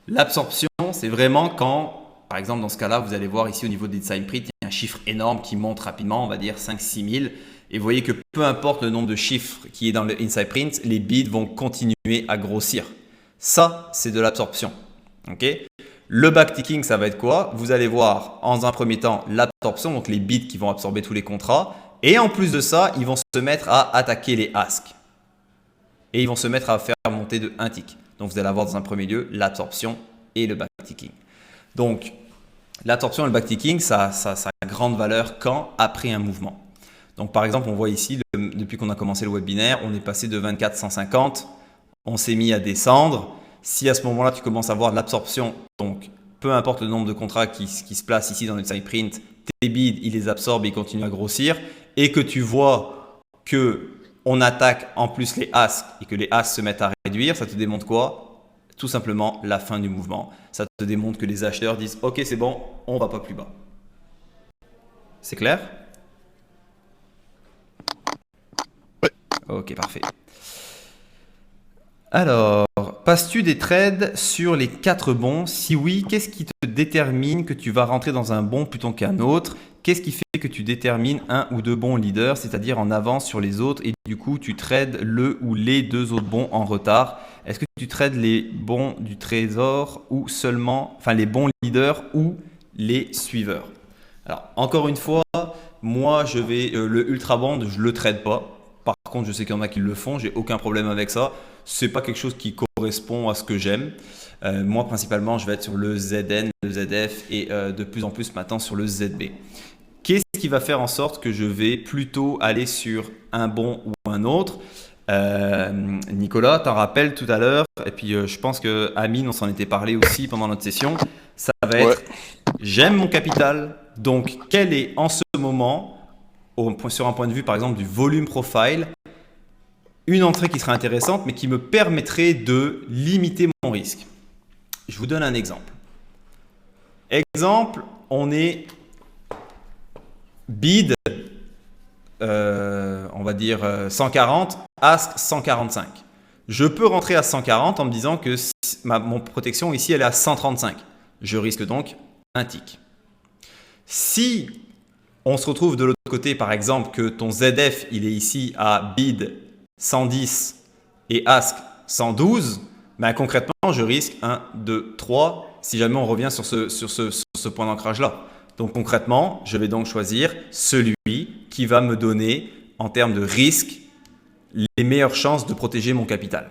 L'absorption, c'est vraiment quand, par exemple, dans ce cas-là, vous allez voir ici au niveau des inside print, il y a un chiffre énorme qui monte rapidement, on va dire 5-6 000. Et vous voyez que peu importe le nombre de chiffres qui est dans le inside print, les bids vont continuer à grossir. Ça, c'est de l'absorption. Okay? Le backticking, ça va être quoi? Vous allez voir en un premier temps l'absorption, donc les bids qui vont absorber tous les contrats. Et en plus de ça, ils vont se mettre à attaquer les asks. Et ils vont se mettre à faire monter de 1 tick. Donc vous allez avoir dans un premier lieu l'absorption et le backticking. Donc l'absorption et le backticking, ça a grande valeur quand? Après un mouvement. Donc par exemple, on voit ici, depuis qu'on a commencé le webinaire, on est passé de 24 150, on s'est mis à descendre. Si à ce moment-là, tu commences à voir de l'absorption, donc peu importe le nombre de contrats qui se placent ici dans le side print, tes bids, ils les absorbent et ils continuent à grossir, et que tu vois qu'on attaque en plus les asks et que les asks se mettent à réduire, ça te démontre quoi? tout simplement la fin du mouvement. Ça te démontre que les acheteurs disent « Ok, c'est bon, on va pas plus bas ». C'est clair? Ouais. Ok, parfait. Alors, passes-tu des trades sur les 4 bons? Si oui, qu'est-ce qui te détermine que tu vas rentrer dans un bon plutôt qu'un autre? Qu'est-ce qui fait que tu détermines un ou deux bons leaders, c'est-à-dire en avance sur les autres, et du coup tu trades le ou les 2 autres bons en retard? Est-ce que tu trades les bons du trésor ou seulement, enfin les bons leaders ou les suiveurs? Alors, encore une fois, moi je vais le ultra bond, je le trade pas. Par contre, je sais qu'il y en a qui le font, j'ai aucun problème avec ça. C'est pas quelque chose qui correspond à ce que j'aime. Moi, principalement, je vais être sur le ZN, le ZF et de plus en plus maintenant sur le ZB. Qu'est-ce qui va faire en sorte que je vais plutôt aller sur un bon ou un autre? Nicolas, t'en rappelles tout à l'heure, et puis je pense que Amine, on s'en était parlé aussi pendant notre session. Ça va être, j'aime mon capital, donc quel est en ce moment, sur un point de vue par exemple du volume profile, une entrée qui serait intéressante, mais qui me permettrait de limiter mon risque. Je vous donne un exemple. Exemple, on est bid, on va dire 140, ask 145. Je peux rentrer à 140 en me disant que mon protection ici, elle est à 135. Je risque donc un tick. Si on se retrouve de l'autre côté, par exemple, que ton ZF, il est ici à bid 110 et ask 112, ben concrètement, je risque 1, 2, 3 si jamais on revient sur ce point d'ancrage-là. Donc concrètement, je vais donc choisir celui qui va me donner, en termes de risque, les meilleures chances de protéger mon capital.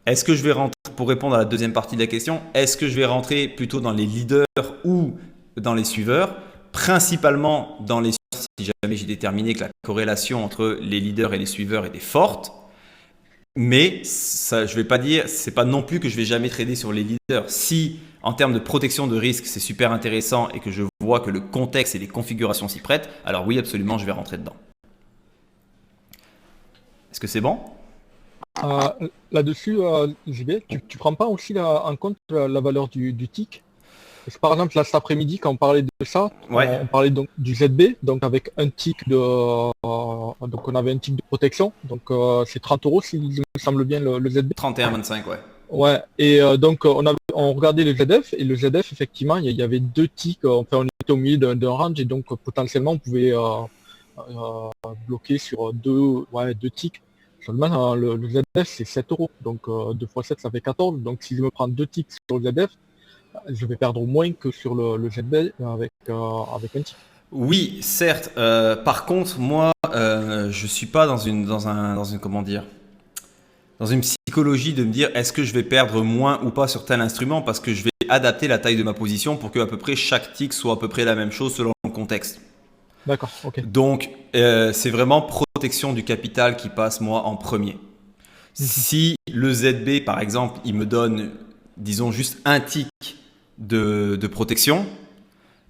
Est-ce que je vais rentrer, pour répondre à la deuxième partie de la question, est-ce que je vais rentrer plutôt dans les leaders ou dans les suiveurs? Principalement dans les suiveurs, si jamais j'ai déterminé que la corrélation entre les leaders et les suiveurs était forte. Mais ça, je vais pas dire, c'est pas non plus que je vais jamais trader sur les leaders. Si en termes de protection de risque, c'est super intéressant et que je vois que le contexte et les configurations s'y prêtent, alors oui, absolument, je vais rentrer dedans. Est-ce que c'est bon? Là-dessus, JB, tu prends pas aussi en compte la valeur du tick? Parce que par exemple, là, cet après-midi, quand on parlait de ça, Ouais. on parlait donc du ZB, donc avec un tick donc on avait un tick de protection, donc c'est 30 €, s'il me semble bien, le ZB. 31,25, ouais. Ouais, et donc on regardait le ZF, et le ZF, effectivement, il y avait 2 ticks, enfin on était au milieu d'un range, et donc potentiellement on pouvait bloquer sur deux ticks. Seulement, le ZF, c'est 7 €, donc 2 x 7, ça fait 14, donc si je me prends 2 ticks sur le ZF, je vais perdre moins que sur le ZB avec un tick. Oui, certes. Par contre, moi, je suis pas dans une comment dire, dans une psychologie de me dire est-ce que je vais perdre moins ou pas sur tel instrument, parce que je vais adapter la taille de ma position pour que à peu près chaque tick soit à peu près la même chose selon le contexte. D'accord, ok. Donc, c'est vraiment protection du capital qui passe moi en premier. Si le ZB, par exemple, il me donne, disons, juste un tick de protection,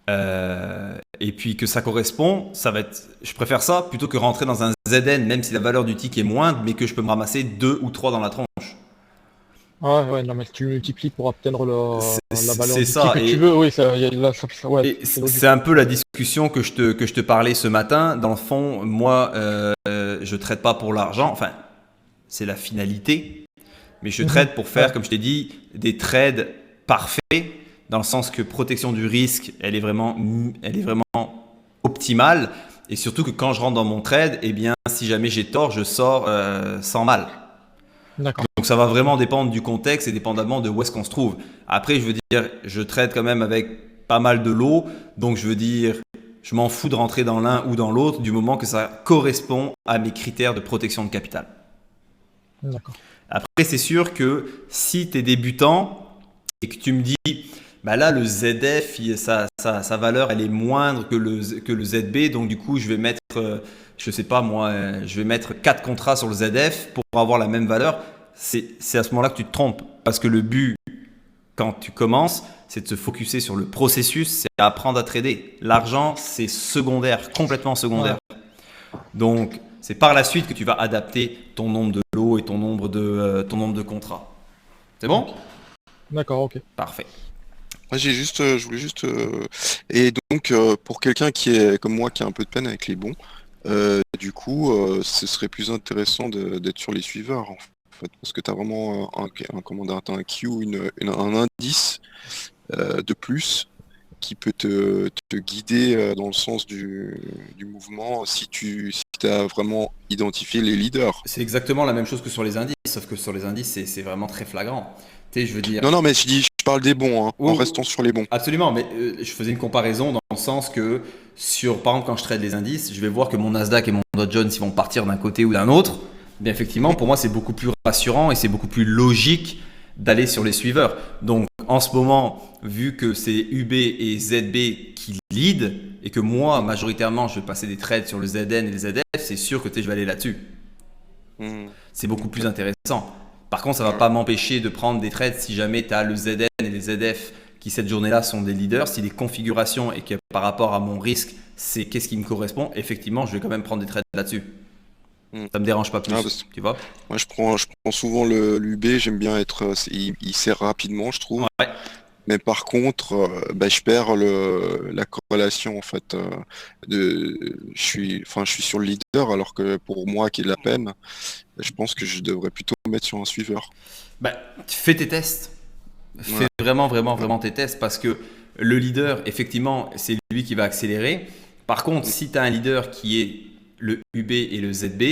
et puis que ça correspond, ça va être, je préfère ça plutôt que rentrer dans un ZN, même si la valeur du tick est moindre, mais que je peux me ramasser 2 ou 3 dans la tronche. Ouais, non, mais tu multiplies pour obtenir la valeur du ça, tick que tu veux, oui, ouais, c'est un peu la discussion que je te parlais ce matin. Dans le fond, moi, je trade pas pour l'argent, enfin, c'est la finalité, mais je trade pour faire, comme je t'ai dit, des trades parfaits, dans le sens que protection du risque, elle est vraiment optimale, et surtout que quand je rentre dans mon trade, eh bien, si jamais j'ai tort, je sors sans mal. D'accord. Donc ça va vraiment dépendre du contexte et dépendamment de où est-ce qu'on se trouve. Après, je veux dire, je trade quand même avec pas mal de lots, donc je veux dire, je m'en fous de rentrer dans l'un ou dans l'autre du moment que ça correspond à mes critères de protection de capital. D'accord. Après, c'est sûr que si tu es débutant et que tu me dis, bah là, le ZF, sa valeur, elle est moindre que le ZB, donc du coup, je vais mettre, je sais pas moi, je vais mettre 4 contrats sur le ZF pour avoir la même valeur. C'est à ce moment-là que tu te trompes, parce que le but, quand tu commences, c'est de se focuser sur le processus, c'est apprendre à trader. L'argent, c'est secondaire, complètement secondaire. Ouais. Donc, c'est par la suite que tu vas adapter ton nombre de lots et ton nombre de contrats. C'est bon? D'accord, ok. Parfait. Moi, je voulais juste. Et donc, pour quelqu'un qui est comme moi, qui a un peu de peine avec les bons, du coup, ce serait plus intéressant d'être sur les suiveurs, en fait, parce que tu as vraiment t'as un cue, un indice de plus qui peut te guider dans le sens du mouvement si tu as vraiment identifié les leaders. C'est exactement la même chose que sur les indices, sauf que sur les indices, c'est vraiment très flagrant. Tu sais, je veux dire. Non, mais je parle des bons, hein, en Oh, restant sur les bons. absolument, mais je faisais une comparaison dans le sens que par exemple, quand je trade les indices, je vais voir que mon Nasdaq et mon Dow Jones ils vont partir d'un côté ou d'un autre. Bien effectivement, pour moi, c'est beaucoup plus rassurant et c'est beaucoup plus logique d'aller sur les suiveurs. Donc, en ce moment, vu que c'est UB et ZB qui lead et que moi, majoritairement, je vais passer des trades sur le ZN et le ZF, c'est sûr que je vais aller là-dessus. C'est beaucoup plus intéressant. Par contre, ça ne va pas m'empêcher de prendre des trades si jamais tu as le ZN et les ZF qui cette journée-là sont des leaders. Si les configurations et que par rapport à mon risque, c'est qu'est-ce qui me correspond, effectivement, je vais quand même prendre des trades là-dessus. Ça me dérange pas plus, tu vois. Moi, je prends souvent l'UB, j'aime bien être. Il sert rapidement, je trouve. Ouais. Mais par contre, je perds la corrélation en fait. Je suis sur le leader, alors que pour moi qui ai de la peine, je pense que je devrais plutôt me mettre sur un suiveur. Fais tes tests. Fais vraiment tes tests parce que le leader, effectivement, c'est lui qui va accélérer. Par contre, si tu as un leader qui est le UB et le ZB,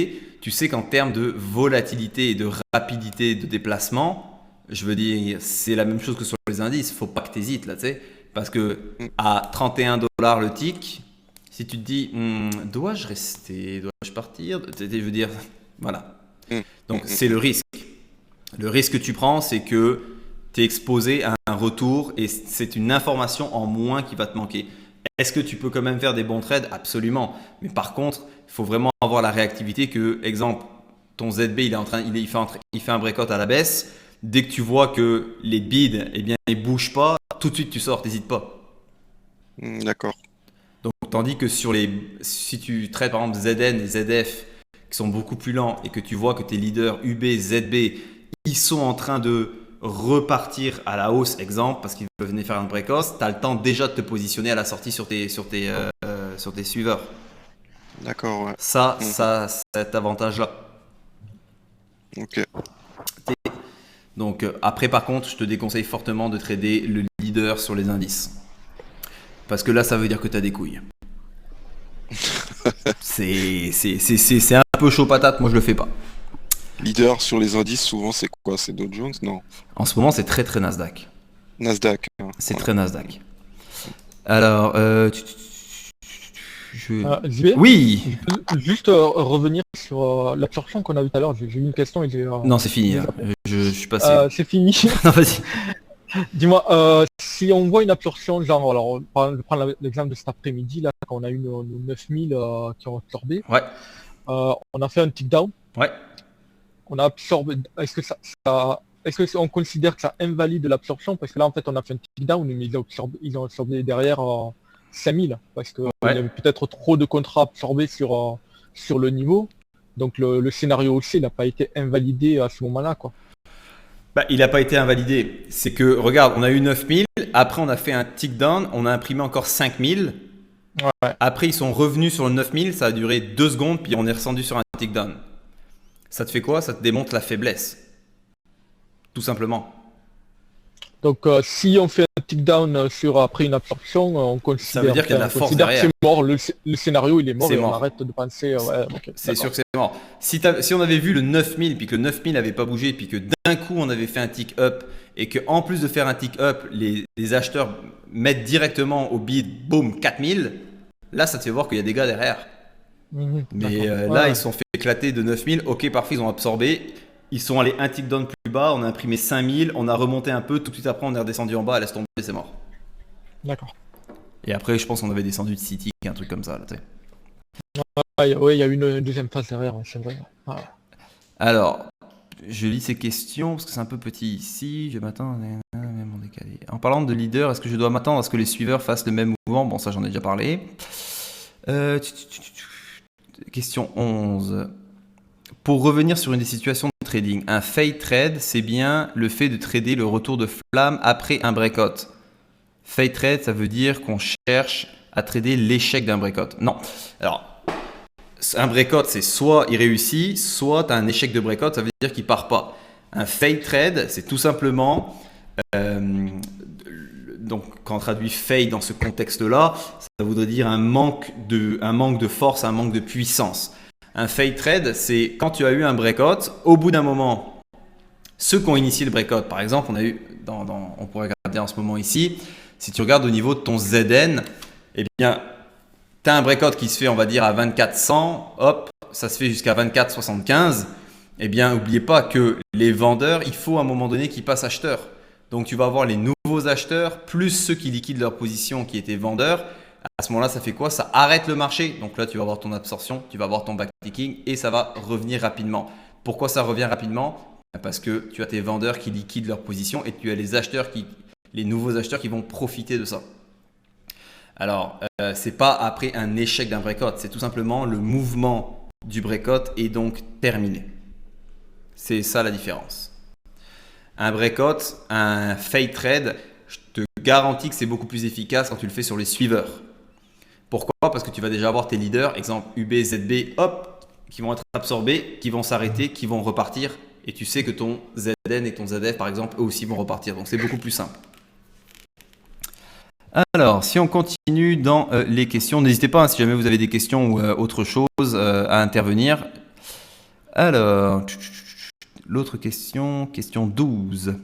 tu sais qu'en termes de volatilité et de rapidité de déplacement, je veux dire, c'est la même chose que sur les indices. Il ne faut pas que tu hésites là, tu sais. Parce que à 31 $ le tick, si tu te dis, dois-je rester, dois-je partir, je veux dire, voilà. Donc c'est le risque. Le risque que tu prends, c'est que tu es exposé à un retour et c'est une information en moins qui va te manquer. Est-ce que tu peux quand même faire des bons trades? Absolument. Mais par contre, il faut vraiment avoir la réactivité que, exemple, ton ZB, il fait un breakout à la baisse. Dès que tu vois que les bids, ils bougent pas, tout de suite tu sors, t'hésites pas. D'accord. Donc, tandis que si tu traites par exemple ZN et ZF qui sont beaucoup plus lents et que tu vois que tes leaders UB, ZB, ils sont en train de repartir à la hausse, exemple, parce qu'ils veulent venir faire un breakout, tu as le temps déjà de te positionner à la sortie sur tes suiveurs. D'accord, ouais. Ça, cet avantage-là. Ok. Donc après, par contre, je te déconseille fortement de trader le leader sur les indices. Parce que là, ça veut dire que tu as des couilles. C'est un peu chaud patate, moi je le fais pas. Leader sur les indices, souvent c'est quoi? C'est Dow Jones? Non. En ce moment, c'est très Nasdaq. Nasdaq. C'est très Nasdaq. Alors, oui. Juste revenir sur l'absorption qu'on a vu tout à l'heure. J'ai eu une question. Non, c'est fini. Je suis passé. C'est fini. Non, vas-y. Dis-moi, si on voit une absorption, genre, alors, je prends l'exemple de cet après-midi, là, quand on a eu nos 9000 qui ont absorbé. Ouais. On a fait un tick down. Ouais. On a absorbé. Est-ce qu'on considère que ça invalide l'absorption? Parce que là, en fait, on a fait un tick down, mais ils ont absorbé derrière 5000. Parce qu'il y avait peut-être trop de contrats absorbés sur le niveau. Donc, le scénario aussi, il n'a pas été invalidé à ce moment-là, quoi. Il n'a pas été invalidé. C'est que, regarde, on a eu 9000. Après, on a fait un tick down. On a imprimé encore 5000. Ouais. Après, ils sont revenus sur le 9000. Ça a duré 2 secondes. Puis on est redescendu sur un tick down. Ça te fait quoi? Ça te démontre la faiblesse. Tout simplement. Donc, si on fait un tick down après une absorption, on considère, ça veut dire qu'il y a de la force derrière. Que c'est mort. Le scénario, il est mort. C'est et mort. On arrête de penser. C'est sûr que c'est mort. Si on avait vu le 9000, puis que le 9000 n'avait pas bougé, puis que d'un coup on avait fait un tick up, et que en plus de faire un tick up, les acheteurs mettent directement au bid, boum, 4000, là ça te fait voir qu'il y a des gars derrière. Mais là, ils se sont fait éclater de 9000. Ok, parfait, ils ont absorbé. Ils sont allés un tick down plus bas. On a imprimé 5000. On a remonté un peu. Tout de suite après, on est redescendu en bas. Laisse tomber, c'est mort. D'accord. Et après, je pense qu'on avait descendu de 6 ticks, un truc comme ça. Là, Oui, il y a eu une deuxième phase derrière, c'est vrai. Ah. Alors, je lis ces questions parce que c'est un peu petit ici. Je m'attends même en décalé. En parlant de leader, est-ce que je dois m'attendre à ce que les suiveurs fassent le même mouvement? Bon, ça, j'en ai déjà parlé. Question 11. Pour revenir sur une des situations trading. Un fade trade, c'est bien le fait de trader le retour de flamme après un breakout. Fade trade, ça veut dire qu'on cherche à trader l'échec d'un breakout. Non. Alors, un breakout, c'est soit il réussit, soit tu as un échec de breakout, ça veut dire qu'il part pas. Un fade trade, c'est tout simplement, donc quand on traduit fade dans ce contexte-là, ça voudrait dire un manque de force, un manque de puissance. Un fade trade, c'est quand tu as eu un breakout, au bout d'un moment, ceux qui ont initié le breakout, par exemple, on pourrait regarder en ce moment ici, si tu regardes au niveau de ton ZN, eh bien, tu as un breakout qui se fait, on va dire, à 2400, hop, ça se fait jusqu'à 24,75. Eh bien, n'oubliez pas que les vendeurs, il faut à un moment donné qu'ils passent acheteurs. Donc, tu vas avoir les nouveaux acheteurs plus ceux qui liquident leur position qui étaient vendeurs. À ce moment-là, ça fait quoi? Ça arrête le marché. Donc là, tu vas avoir ton absorption, tu vas avoir ton backticking et ça va revenir rapidement. Pourquoi ça revient rapidement? Parce que tu as tes vendeurs qui liquident leur position et tu as les nouveaux acheteurs qui vont profiter de ça. Alors, ce n'est pas après un échec d'un breakout, c'est tout simplement le mouvement du breakout est donc terminé. C'est ça la différence. Un breakout, un fade trade, je te garantis que c'est beaucoup plus efficace quand tu le fais sur les suiveurs. Pourquoi? Parce que tu vas déjà avoir tes leaders, exemple UB, ZB, hop, qui vont être absorbés, qui vont s'arrêter, qui vont repartir. Et tu sais que ton ZN et ton ZF, par exemple, eux aussi vont repartir. Donc, c'est beaucoup plus simple. Alors, si on continue dans les questions, n'hésitez pas, hein, si jamais vous avez des questions ou autre chose à intervenir. Alors, l'autre question, question 12.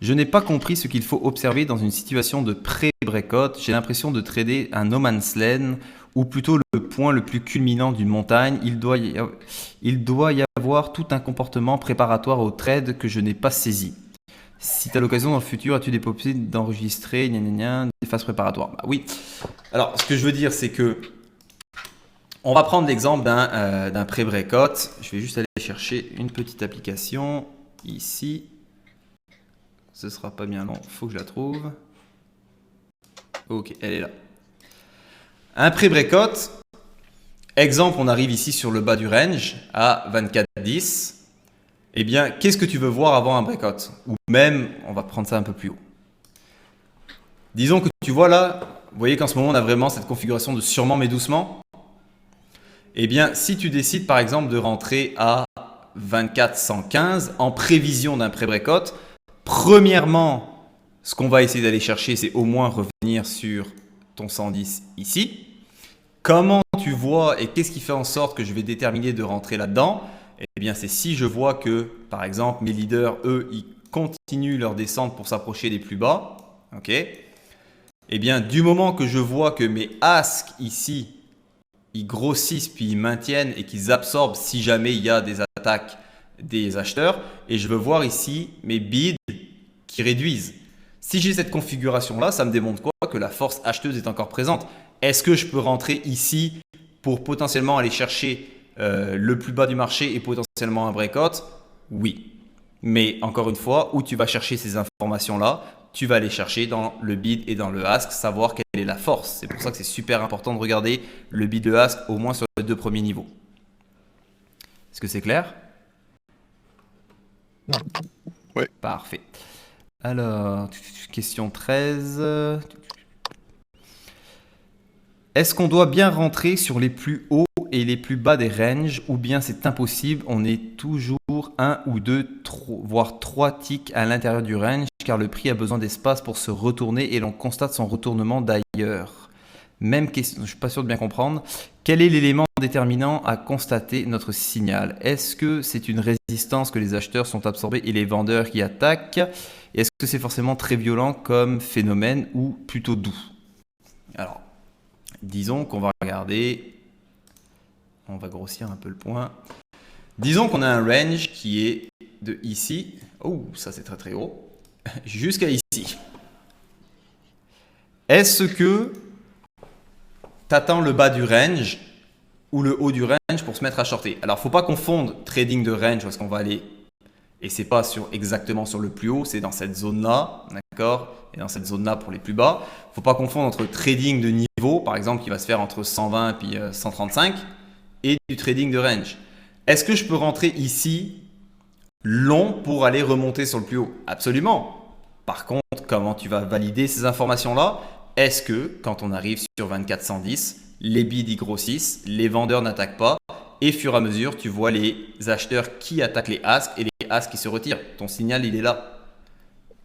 Je n'ai pas compris ce qu'il faut observer dans une situation de pré-breakout. J'ai l'impression de trader un no man's land ou plutôt le point le plus culminant d'une montagne. Il doit y avoir tout un comportement préparatoire au trade que je n'ai pas saisi. Si tu as l'occasion dans le futur, as-tu des possibilités d'enregistrer des phases préparatoires? Bah oui. Alors, ce que je veux dire, c'est que on va prendre l'exemple d'un pré-breakout. Je vais juste aller chercher une petite application ici. Ce sera pas bien long, il faut que je la trouve. Ok, elle est là. Un pré-breakout. Exemple, on arrive ici sur le bas du range à 24,10. Eh bien, qu'est-ce que tu veux voir avant un breakout? Ou même, on va prendre ça un peu plus haut. Disons que tu vois là, vous voyez qu'en ce moment, on a vraiment cette configuration de sûrement mais doucement. Eh bien, si tu décides par exemple de rentrer à 24,115 en prévision d'un pré-breakout, premièrement, ce qu'on va essayer d'aller chercher, c'est au moins revenir sur ton 110 ici. Comment tu vois et qu'est-ce qui fait en sorte que je vais déterminer de rentrer là-dedans? Eh bien, c'est si je vois que, par exemple, mes leaders, eux, ils continuent leur descente pour s'approcher des plus bas. Ok. Eh bien, du moment que je vois que mes asks ici, ils grossissent puis ils maintiennent et qu'ils absorbent si jamais il y a des attaques des acheteurs, et je veux voir ici mes bids qui réduisent. Si j'ai cette configuration-là, ça me démontre quoi? Que la force acheteuse est encore présente. Est-ce que je peux rentrer ici pour potentiellement aller chercher le plus bas du marché et potentiellement un breakout? Oui. Mais encore une fois, où tu vas chercher ces informations-là, tu vas aller chercher dans le bid et dans le ask, savoir quelle est la force. C'est pour ça que c'est super important de regarder le bid et le ask au moins sur les deux premiers niveaux. Est-ce que c'est clair? Non. Ouais. Parfait. Alors, question 13. Est-ce qu'on doit bien rentrer sur les plus hauts et les plus bas des ranges ou bien c'est impossible? On est toujours un ou deux, voire trois ticks à l'intérieur du range car le prix a besoin d'espace pour se retourner et l'on constate son retournement d'ailleurs. Même question, je ne suis pas sûr de bien comprendre. Quel est l'élément déterminant à constater notre signal? Est-ce que c'est une résistance que les acheteurs sont absorbés et les vendeurs qui attaquent? Et est-ce que c'est forcément très violent comme phénomène ou plutôt doux? Alors, disons qu'on va regarder, on va grossir un peu le point. Disons qu'on a un range qui est de ici, oh ça c'est très très haut, jusqu'à ici. Est-ce que tu attends le bas du range ou le haut du range pour se mettre à shorter? Alors, il ne faut pas confondre trading de range parce qu'on va aller, et c'est pas exactement sur le plus haut, c'est dans cette zone-là, d'accord? Et dans cette zone-là pour les plus bas. Il ne faut pas confondre entre trading de niveau, par exemple, qui va se faire entre 120 et puis 135, et du trading de range. Est-ce que je peux rentrer ici long pour aller remonter sur le plus haut? Absolument. Par contre, comment tu vas valider ces informations-là? Est-ce que quand on arrive sur 2410, les bids y grossissent, les vendeurs n'attaquent pas et fur et à mesure, tu vois les acheteurs qui attaquent les asks et les asks qui se retirent. Ton signal, il est là.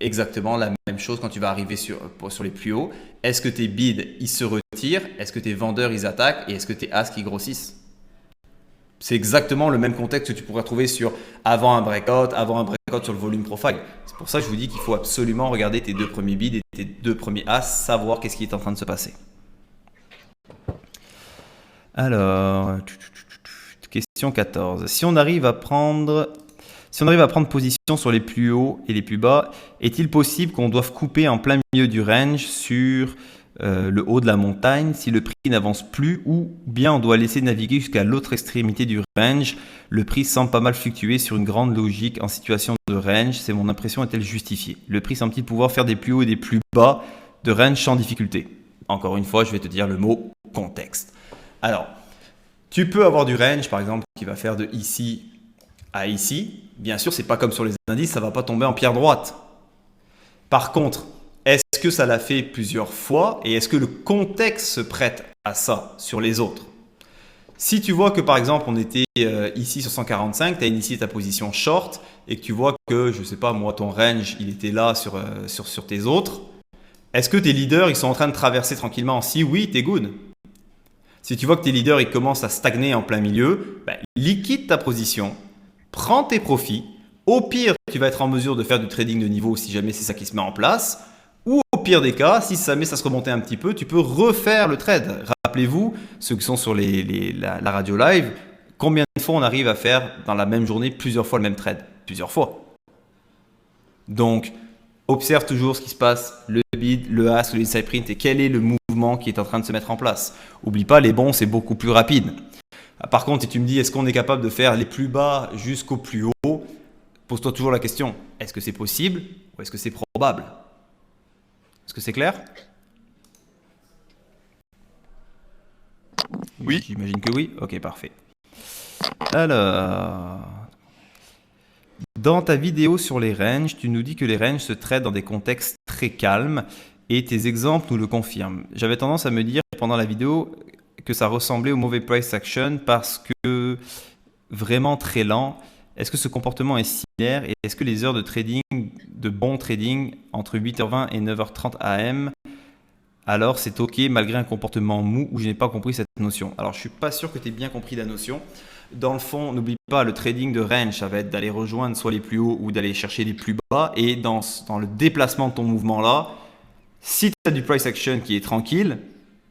Exactement la même chose quand tu vas arriver sur les plus hauts. Est-ce que tes bids, ils se retirent? Est-ce que tes vendeurs, ils attaquent? Et est-ce que tes asks, ils grossissent? C'est exactement le même contexte que tu pourrais trouver sur avant un breakout sur le volume profile. C'est pour ça que je vous dis qu'il faut absolument regarder tes 2 premiers bids et tes 2 premiers as, savoir qu'est-ce qui est en train de se passer. Alors, question 14. Si on arrive à prendre position sur les plus hauts et les plus bas, est-il possible qu'on doive couper en plein milieu du range sur le haut de la montagne si le prix n'avance plus, ou bien on doit laisser naviguer jusqu'à l'autre extrémité du range? Le prix semble pas mal fluctuer sur une grande logique en situation de range. C'est mon impression, est-elle justifiée? Le prix semble-t-il pouvoir faire des plus hauts et des plus bas de range sans difficulté? Encore une fois, je vais te dire le mot contexte. Alors, tu peux avoir du range, par exemple, qui va faire de ici à ici. Bien sûr, c'est pas comme sur les indices, ça va pas tomber en pierre droite. Par contre, est-ce que ça l'a fait plusieurs fois et est-ce que le contexte se prête à ça sur les autres? Si tu vois que par exemple on était ici sur 145, tu as initié ta position short et que tu vois que, je sais pas moi, ton range il était là sur tes autres, est-ce que tes leaders ils sont en train de traverser tranquillement? Si oui, t'es good. Si tu vois que tes leaders ils commencent à stagner en plein milieu, liquide ta position, prends tes profits. Au pire, tu vas être en mesure de faire du trading de niveau si jamais c'est ça qui se met en place. Ou au pire des cas, si jamais ça se remontait un petit peu, tu peux refaire le trade. Rappelez-vous, ceux qui sont sur la radio live, combien de fois on arrive à faire dans la même journée plusieurs fois le même trade? Plusieurs fois. Donc, observe toujours ce qui se passe, le bid, le ask, le inside print et quel est le mouvement qui est en train de se mettre en place. Oublie pas, les bons, c'est beaucoup plus rapide. Par contre, si tu me dis, est-ce qu'on est capable de faire les plus bas jusqu'au plus haut? Pose-toi toujours la question, est-ce que c'est possible ou est-ce que c'est probable? Est-ce que c'est clair? Oui. J'imagine que oui. Ok, parfait. Alors, dans ta vidéo sur les ranges, tu nous dis que les ranges se traitent dans des contextes très calmes et tes exemples nous le confirment. J'avais tendance à me dire pendant la vidéo que ça ressemblait au mauvais price action parce que vraiment très lent. Est-ce que ce comportement est similaire et est-ce que les heures de trading, de bon trading entre 8h20 et 9h30 AM, alors c'est ok malgré un comportement mou où je n'ai pas compris cette notion? Alors je ne suis pas sûr que tu aies bien compris la notion. Dans le fond, n'oublie pas, le trading de range, ça va être d'aller rejoindre soit les plus hauts ou d'aller chercher les plus bas. Et dans le déplacement de ton mouvement là, si tu as du price action qui est tranquille,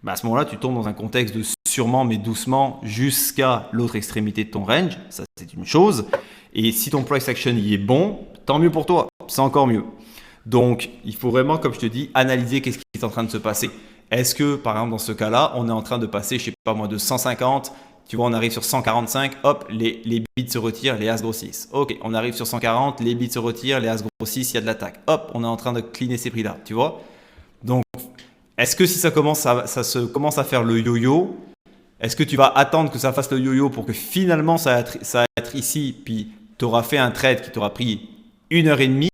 à ce moment-là, tu tombes dans un contexte de sûrement mais doucement jusqu'à l'autre extrémité de ton range. Ça, c'est une chose. Et si ton price action y est bon, tant mieux pour toi. C'est encore mieux. Donc, il faut vraiment, comme je te dis, analyser qu'est-ce qui est en train de se passer. Est-ce que, par exemple, dans ce cas-là, on est en train de passer, je sais pas moi, de 150, tu vois, on arrive sur 145, hop, les bids se retirent, les as grossissent. Ok, on arrive sur 140, les bids se retirent, les as grossissent, il y a de l'attaque. Hop, on est en train de cleaner ces prix-là, tu vois. Donc, est-ce que si ça commence à faire le yo-yo, est-ce que tu vas attendre que ça fasse le yo-yo pour que finalement ça va être ici, puis tu auras fait un trade qui t'aura pris 1h30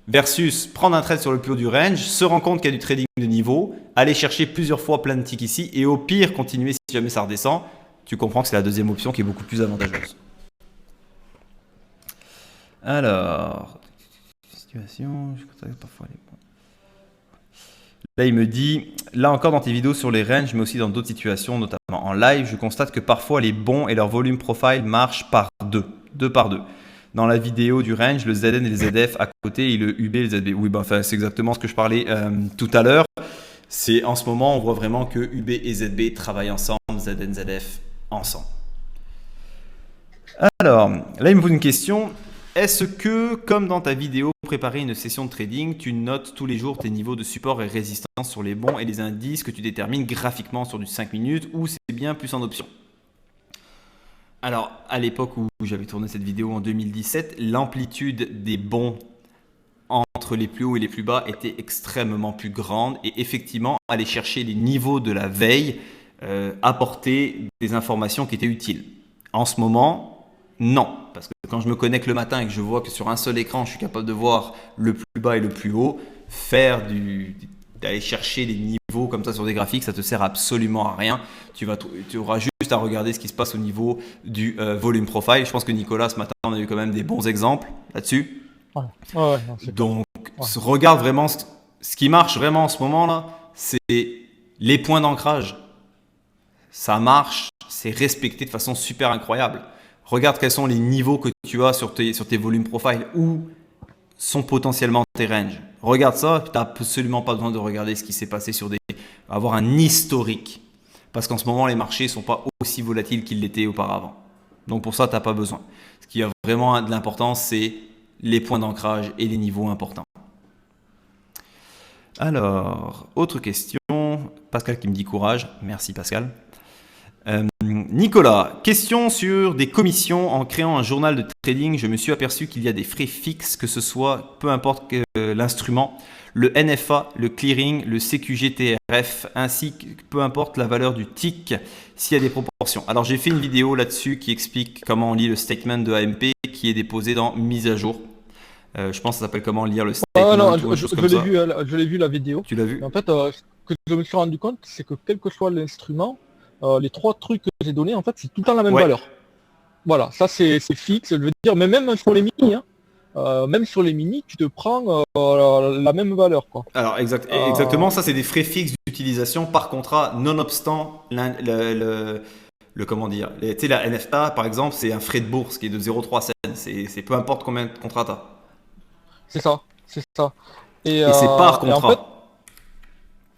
versus prendre un trade sur le plus haut du range, se rendre compte qu'il y a du trading de niveau, aller chercher plusieurs fois plein de ticks ici et au pire continuer si jamais ça redescend. Tu comprends que c'est la deuxième option qui est beaucoup plus avantageuse. Alors, situation, je contacte parfois les points. Là, il me dit, là encore dans tes vidéos sur les ranges, mais aussi dans d'autres situations, notamment en live, je constate que parfois les bons et leur volume profile marchent par deux par deux. Dans la vidéo du range, le ZN et le ZF à côté et le UB et le ZB. Oui, c'est exactement ce que je parlais tout à l'heure. C'est en ce moment, on voit vraiment que UB et ZB travaillent ensemble, ZN, ZF ensemble. Alors, là, il me pose une question. Est-ce que, comme dans ta vidéo, préparer une session de trading, tu notes tous les jours tes niveaux de support et résistance sur les bons et les indices que tu détermines graphiquement sur du 5 minutes ou c'est bien plus en option? Alors, à l'époque où j'avais tourné cette vidéo en 2017, l'amplitude des bons entre les plus hauts et les plus bas était extrêmement plus grande et effectivement, aller chercher les niveaux de la veille apportait des informations qui étaient utiles. En ce moment, Non, parce que quand je me connecte le matin et que je vois que sur un seul écran, je suis capable de voir le plus bas et le plus haut, d'aller chercher des niveaux comme ça sur des graphiques, ça te sert absolument à rien. Tu auras juste à regarder ce qui se passe au niveau du volume profile. Je pense que Nicolas, ce matin, on a eu quand même des bons exemples là-dessus. Ouais. Ouais, non, c'est Donc, Ouais. regarde vraiment ce qui marche vraiment en ce moment-là, c'est les points d'ancrage. Ça marche, c'est respecté de façon super incroyable. Regarde quels sont les niveaux que tu as sur tes volumes profile, où sont potentiellement tes ranges. Regarde ça, tu n'as absolument pas besoin de regarder ce qui s'est passé avoir un historique. Parce qu'en ce moment, les marchés ne sont pas aussi volatiles qu'ils l'étaient auparavant. Donc pour ça, tu n'as pas besoin. Ce qui a vraiment de l'importance, c'est les points d'ancrage et les niveaux importants. Alors, autre question. Pascal qui me dit courage. Merci Pascal. Nicolas, question sur des commissions. En créant un journal de trading, je me suis aperçu qu'il y a des frais fixes, que ce soit peu importe l'instrument, le NFA, le clearing, le CQG-TRF, ainsi que peu importe la valeur du tick, s'il y a des proportions. Alors j'ai fait une vidéo là-dessus qui explique comment on lit le statement de AMP qui est déposé dans mise à jour. Je pense que ça s'appelle comment lire le statement. non, ou une chose comme ça. je l'ai vu la vidéo. Tu l'as vu? En fait, ce que je me suis rendu compte, c'est que quel que soit l'instrument, les 3 trucs que j'ai donnés, en fait, c'est tout le temps la même Ouais. valeur. Voilà, ça c'est fixe, je veux dire, mais même sur les mini, même sur les mini, tu te prends la même valeur, quoi. Alors exactement, ça c'est des frais fixes d'utilisation par contrat, nonobstant comment dire, tu sais, la NFTA par exemple, c'est un frais de bourse qui est de 0,3 cents, c'est peu importe combien de contrats tu as. C'est ça, c'est ça. Et c'est par et en contrat.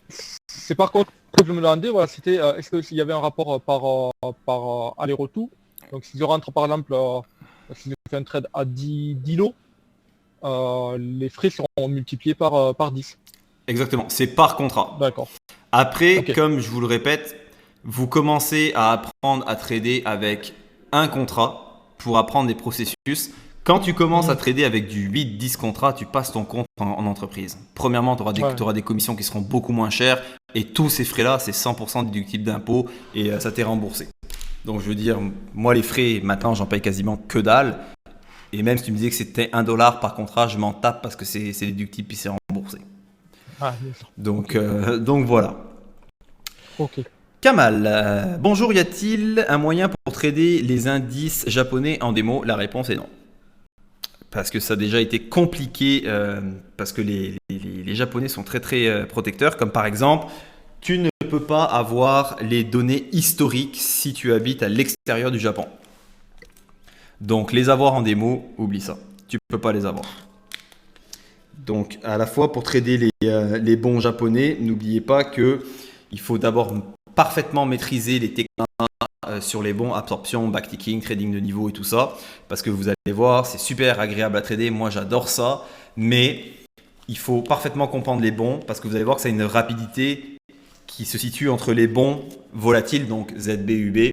fait, c'est par contre que je me demandais, voilà, c'était est-ce qu'il y avait un rapport par aller-retour. Donc si je rentre par exemple, si je fais un trade à 10 lots, les frais seront multipliés par 10. Exactement, c'est par contrat. D'accord. Après, Ok. comme je vous le répète, vous commencez à apprendre à trader avec un contrat pour apprendre des processus. Quand tu commences à trader avec du 8-10 contrats, tu passes ton compte en entreprise. Premièrement, tu auras des commissions qui seront beaucoup moins chères et tous ces frais-là, c'est 100% déductible d'impôt et ça t'est remboursé. Donc je veux dire, moi les frais, maintenant j'en paye quasiment que dalle. Et même si tu me disais que c'était $1 par contrat, je m'en tape parce que c'est déductible puis c'est remboursé. Ah, bien sûr. Donc voilà. Ok. Kamal, bonjour, y a-t-il un moyen pour trader les indices japonais en démo? La réponse est non. Parce que ça a déjà été compliqué, parce que les Japonais sont très très protecteurs, comme par exemple, tu ne peux pas avoir les données historiques si tu habites à l'extérieur du Japon. Donc les avoir en démo, oublie ça, tu peux pas les avoir. Donc à la fois pour trader les bons japonais, n'oubliez pas que il faut d'abord parfaitement maîtriser les techniques sur les bons, absorption, backticking, trading de niveau et tout ça, parce que vous allez voir, c'est super agréable à trader, moi j'adore ça, mais il faut parfaitement comprendre les bons, parce que vous allez voir que ça a une rapidité qui se situe entre les bons volatiles, donc ZBUB,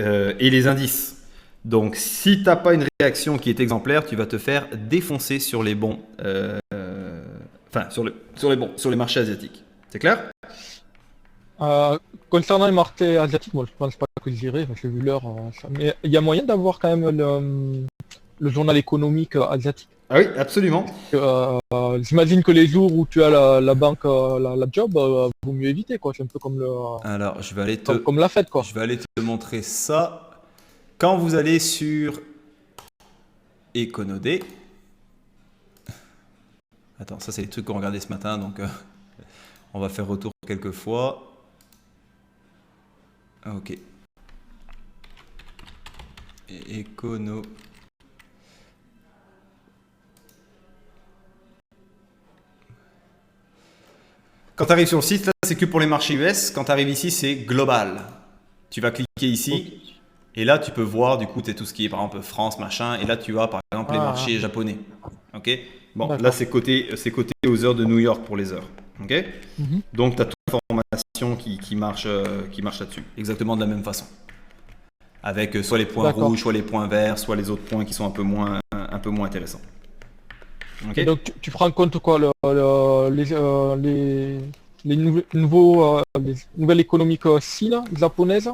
et les indices. Donc si tu n'as pas une réaction qui est exemplaire, tu vas te faire défoncer sur les bons, sur les marchés asiatiques. C'est clair? Concernant les marchés asiatiques, moi je pense pas que j'irai, parce que j'ai vu l'heure. Mais il y a moyen d'avoir quand même le journal économique asiatique. Ah oui, absolument. J'imagine que les jours où tu as la banque, la job, vaut mieux éviter, quoi. C'est un peu comme Alors, je vais aller comme la fête, quoi. Je vais aller te montrer ça. Quand vous allez sur Econodé. Attends, ça c'est les trucs qu'on regardait ce matin, donc on va faire retour quelques fois. Ok. Et Econo. Quand tu arrives sur le site, là c'est que pour les marchés US. Quand tu arrives ici, c'est global. Tu vas cliquer ici. Et là, tu peux voir, du coup, tu as tout ce qui est, par exemple, France, machin. Et là, tu as, par exemple, les marchés japonais. Ok. Bon, là, c'est côté aux heures de New York pour les heures. Ok. Donc, tu as toute l'information qui marche là-dessus. Exactement de la même façon. Avec soit les points rouges, soit les points verts, soit les autres points qui sont un peu moins intéressants. Okay. Et donc, tu prends en compte quoi, les nouvelles économiques aussi, là, japonaises,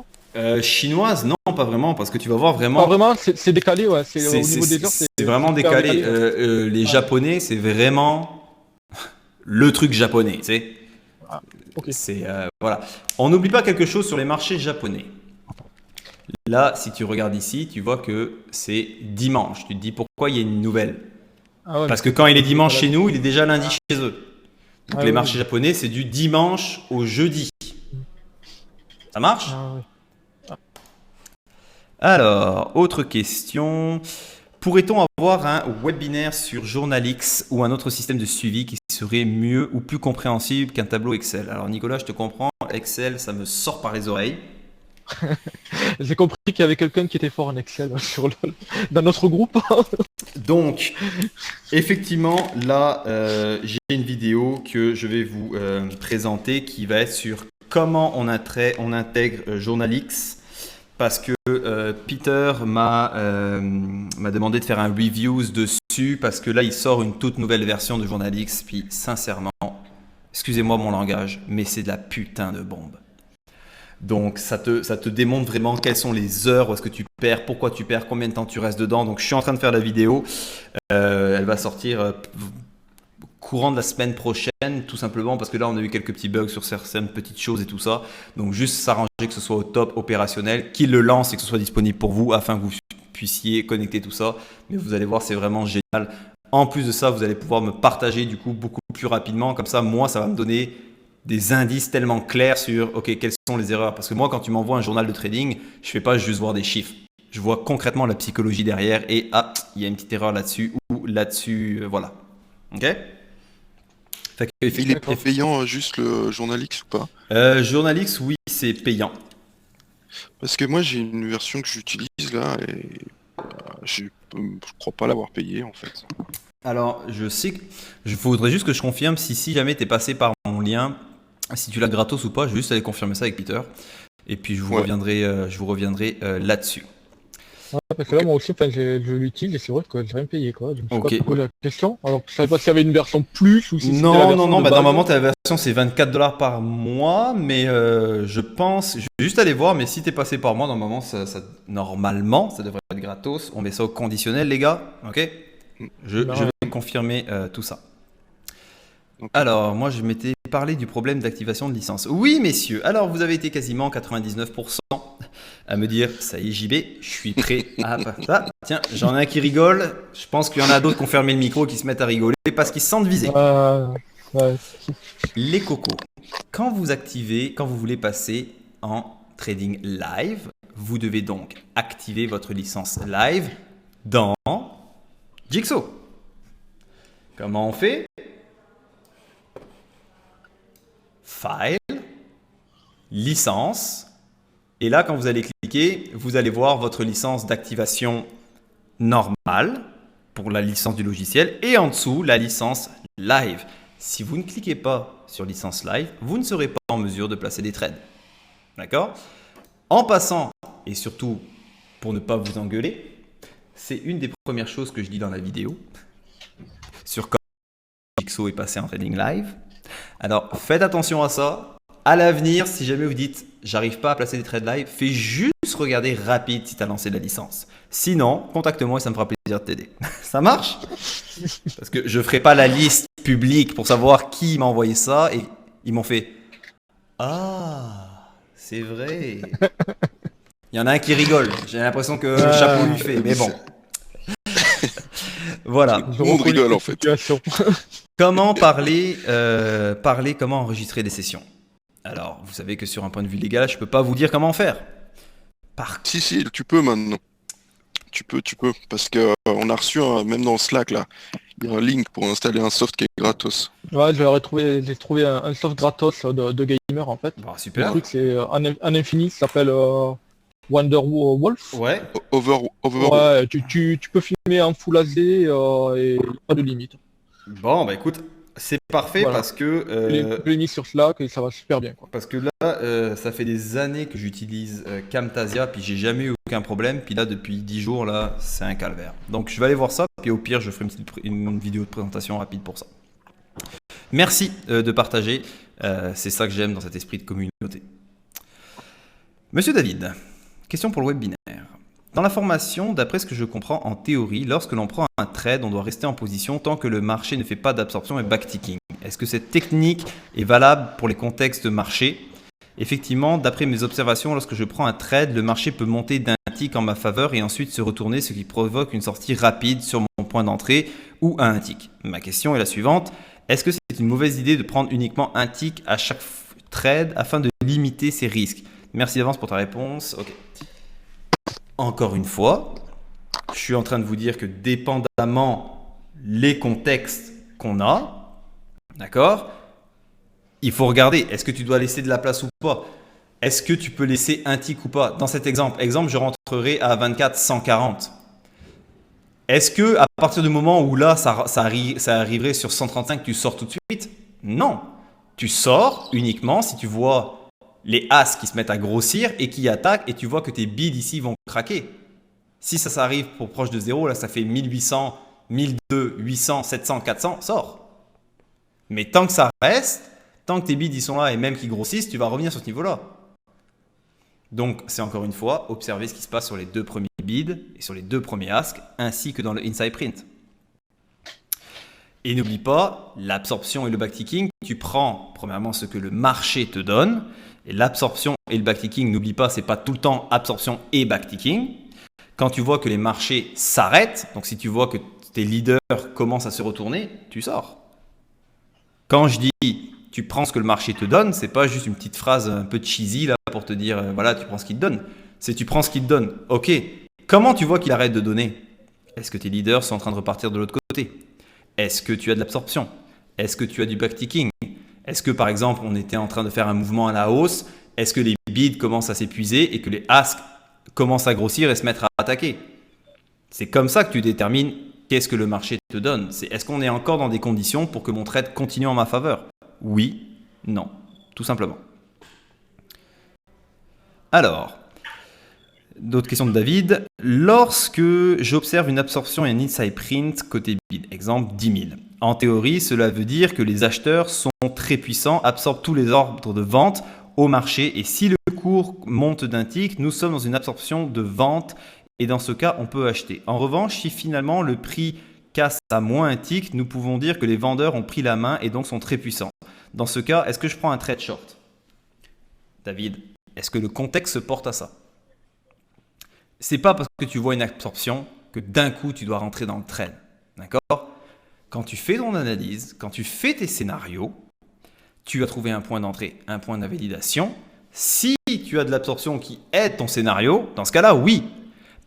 Chinoise, non, pas vraiment, parce que tu vas voir Pas vraiment. vraiment, c'est décalé, ouais. C'est, au niveau des heures, c'est vraiment super décalé. Les Ouais. Japonais, c'est vraiment le truc japonais, tu sais. Ah, ok. C'est voilà. On n'oublie pas quelque chose sur les marchés japonais. Là, si tu regardes ici, tu vois que c'est dimanche. Tu te dis pourquoi il y a une nouvelle? Ah ouais, Parce que mais quand il est c'est dimanche décalé. chez nous, il est déjà lundi chez eux. Donc Ah les oui, marchés oui. japonais, c'est du dimanche au jeudi. Ça marche? Ah, oui. Alors, autre question. Pourrait-on avoir un webinaire sur Journalix ou un autre système de suivi qui serait mieux ou plus compréhensible qu'un tableau Excel? Alors Nicolas, je te comprends, Excel, ça me sort par les oreilles. J'ai compris qu'il y avait quelqu'un qui était fort en Excel dans notre groupe. Donc, effectivement, là, j'ai une vidéo que je vais vous présenter qui va être sur comment on intègre Journalix. Parce que Peter m'a demandé de faire un reviews dessus parce que là il sort une toute nouvelle version de Journalix, puis sincèrement, excusez-moi mon langage, mais c'est de la putain de bombe. Donc ça te démontre vraiment quelles sont les heures, où est-ce que tu perds, pourquoi tu perds, combien de temps tu restes dedans. Donc je suis en train de faire la vidéo, elle va sortir courant de la semaine prochaine, tout simplement parce que là on a eu quelques petits bugs sur certaines petites choses et tout ça. Donc juste s'arranger que ce soit au top opérationnel, qu'il le lance et que ce soit disponible pour vous afin que vous puissiez connecter tout ça. Mais vous allez voir, c'est vraiment génial. En plus de ça, vous allez pouvoir me partager du coup beaucoup plus rapidement. Comme ça, moi, ça va me donner des indices tellement clairs sur ok, quelles sont les erreurs. Parce que moi, quand tu m'envoies un journal de trading, je fais pas juste voir des chiffres. Je vois concrètement la psychologie derrière et ah, il y a une petite erreur là-dessus ou là-dessus, voilà. Ok? Fait que, Il est payant juste le Journalix ou pas? Journalix, oui, c'est payant. Parce que moi j'ai une version que j'utilise là et je crois pas l'avoir payé en fait. Alors, je sais que je voudrais juste que je confirme si jamais tu es passé par mon lien, si tu l'as gratos ou pas, je vais juste aller confirmer ça avec Peter. Et puis je vous Ouais. reviendrai là-dessus. Ouais, parce que là, moi aussi, enfin, je l'utilise et c'est vrai que j'ai rien payé, quoi. Je me suis Ok. pas posé la question. Alors, je savais pas s'il y avait une version plus ou si c'était la Non, version non, de bah, base. normalement ta version c'est 24 $ par mois, mais je pense, je vais juste aller voir, mais si t'es passé par mois, normalement ça devrait être gratos. On met ça au conditionnel, les gars, ok? Je vais confirmer tout ça. Donc, Alors, moi je m'étais parlé du problème d'activation de licence. Oui, messieurs, alors vous avez été quasiment 99% à me dire, ça y est JB, je suis prêt à... Ah, tiens, j'en ai un qui rigole, je pense qu'il y en a d'autres qui ont fermé le micro, qui se mettent à rigoler parce qu'ils se sentent visés. Ouais. Les cocos, quand vous voulez passer en trading live, vous devez donc activer votre licence live dans Jigsaw. Comment on fait? File, licence, et là quand vous allez cliquer, vous allez voir votre licence d'activation normale pour la licence du logiciel et en dessous la licence live. Si vous ne cliquez pas sur licence live, vous ne serez pas en mesure de placer des trades. D'accord? En passant, et surtout pour ne pas vous engueuler, c'est une des premières choses que je dis dans la vidéo sur comment Jigsaw est passé en trading live. Alors faites attention à ça. À l'avenir, si jamais vous dites j'arrive pas à placer des trades live, fais juste regarder rapide si tu as lancé la licence. Sinon, contacte-moi et ça me fera plaisir de t'aider. Ça marche? Parce que je ferai pas la liste publique pour savoir qui m'a envoyé ça et ils m'ont fait ah, c'est vrai. Il y en a un qui rigole. J'ai l'impression que le chapeau lui fait, mais bon. Voilà. Tout le monde rigole en fait. Comment comment enregistrer des sessions? Alors, vous savez que sur un point de vue légal, je peux pas vous dire comment faire. Si, tu peux maintenant. Tu peux, parce que on a reçu, même dans Slack là, il y a un link pour installer un soft qui est gratos. Ouais, j'ai trouvé un soft gratos de gamer en fait. Bon, super. Le truc c'est un infini, ça s'appelle Wonder Wolf. Ouais. Ouais, tu peux filmer en Full HD et pas de limite. Bon, bah écoute, c'est parfait Voilà. parce que Je l'ai mis sur Slack et ça va super bien, quoi. parce que là, ça fait des années que j'utilise Camtasia, puis j'ai jamais eu aucun problème. Puis là, depuis 10 jours, là, c'est un calvaire. Donc, je vais aller voir ça, puis au pire, je ferai une vidéo de présentation rapide pour ça. Merci de partager. C'est ça que j'aime dans cet esprit de communauté. Monsieur David, question pour le web binaire. Dans la formation, d'après ce que je comprends en théorie, lorsque l'on prend un trade, on doit rester en position tant que le marché ne fait pas d'absorption et backticking. Est-ce que cette technique est valable pour les contextes de marché? Effectivement, d'après mes observations, lorsque je prends un trade, le marché peut monter d'un tick en ma faveur et ensuite se retourner, ce qui provoque une sortie rapide sur mon point d'entrée ou à un tick. Ma question est la suivante. Est-ce que c'est une mauvaise idée de prendre uniquement un tick à chaque trade afin de limiter ces risques? Merci d'avance pour ta réponse. Ok. Encore une fois, je suis en train de vous dire que dépendamment les contextes qu'on a, d'accord, il faut regarder, est-ce que tu dois laisser de la place ou pas? Est-ce que tu peux laisser un tick ou pas? Dans cet exemple, je rentrerai à 24 140. Est-ce que à partir du moment où là, ça arriverait sur 135, tu sors tout de suite? Non. Tu sors uniquement si tu vois les as qui se mettent à grossir et qui attaquent et tu vois que tes bids ici vont craquer. Si ça arrive pour proche de zéro, là ça fait 1800, 1200, 800, 700, 400, sors. Mais tant que ça reste, tant que tes bids ils sont là et même qu'ils grossissent, tu vas revenir sur ce niveau-là. Donc c'est encore une fois, observer ce qui se passe sur les deux premiers bids et sur les deux premiers asks ainsi que dans le inside print. Et n'oublie pas, l'absorption et le backticking, tu prends premièrement ce que le marché te donne. Et l'absorption et le backticking, n'oublie pas, c'est pas tout le temps absorption et backticking. Quand tu vois que les marchés s'arrêtent, donc si tu vois que tes leaders commencent à se retourner, tu sors. Quand je dis tu prends ce que le marché te donne, c'est pas juste une petite phrase un peu cheesy là pour te dire voilà, tu prends ce qu'il te donne. C'est tu prends ce qu'il te donne. Ok, comment tu vois qu'il arrête de donner? Est-ce que tes leaders sont en train de repartir de l'autre côté? Est-ce que tu as de l'absorption? Est-ce que tu as du backticking? Est-ce que par exemple on était en train de faire un mouvement à la hausse? Est-ce que les bids commencent à s'épuiser et que les asks commencent à grossir et se mettre à attaquer? C'est comme ça que tu détermines qu'est-ce que le marché te donne. Est-ce qu'on est encore dans des conditions pour que mon trade continue en ma faveur? Oui, non, tout simplement. Alors, d'autres questions de David. Lorsque j'observe une absorption et un inside print côté bid, exemple 10 000. En théorie, cela veut dire que les acheteurs sont très puissants, absorbent tous les ordres de vente au marché. Et si le cours monte d'un tick, nous sommes dans une absorption de vente et dans ce cas, on peut acheter. En revanche, si finalement le prix casse à moins un tick, nous pouvons dire que les vendeurs ont pris la main et donc sont très puissants. Dans ce cas, est-ce que je prends un trade short? David, est-ce que le contexte se porte à ça? C'est pas parce que tu vois une absorption que d'un coup tu dois rentrer dans le trade. D'accord? Quand tu fais ton analyse, quand tu fais tes scénarios, tu vas trouver un point d'entrée, un point de validation. Si tu as de l'absorption qui aide ton scénario, dans ce cas-là, oui.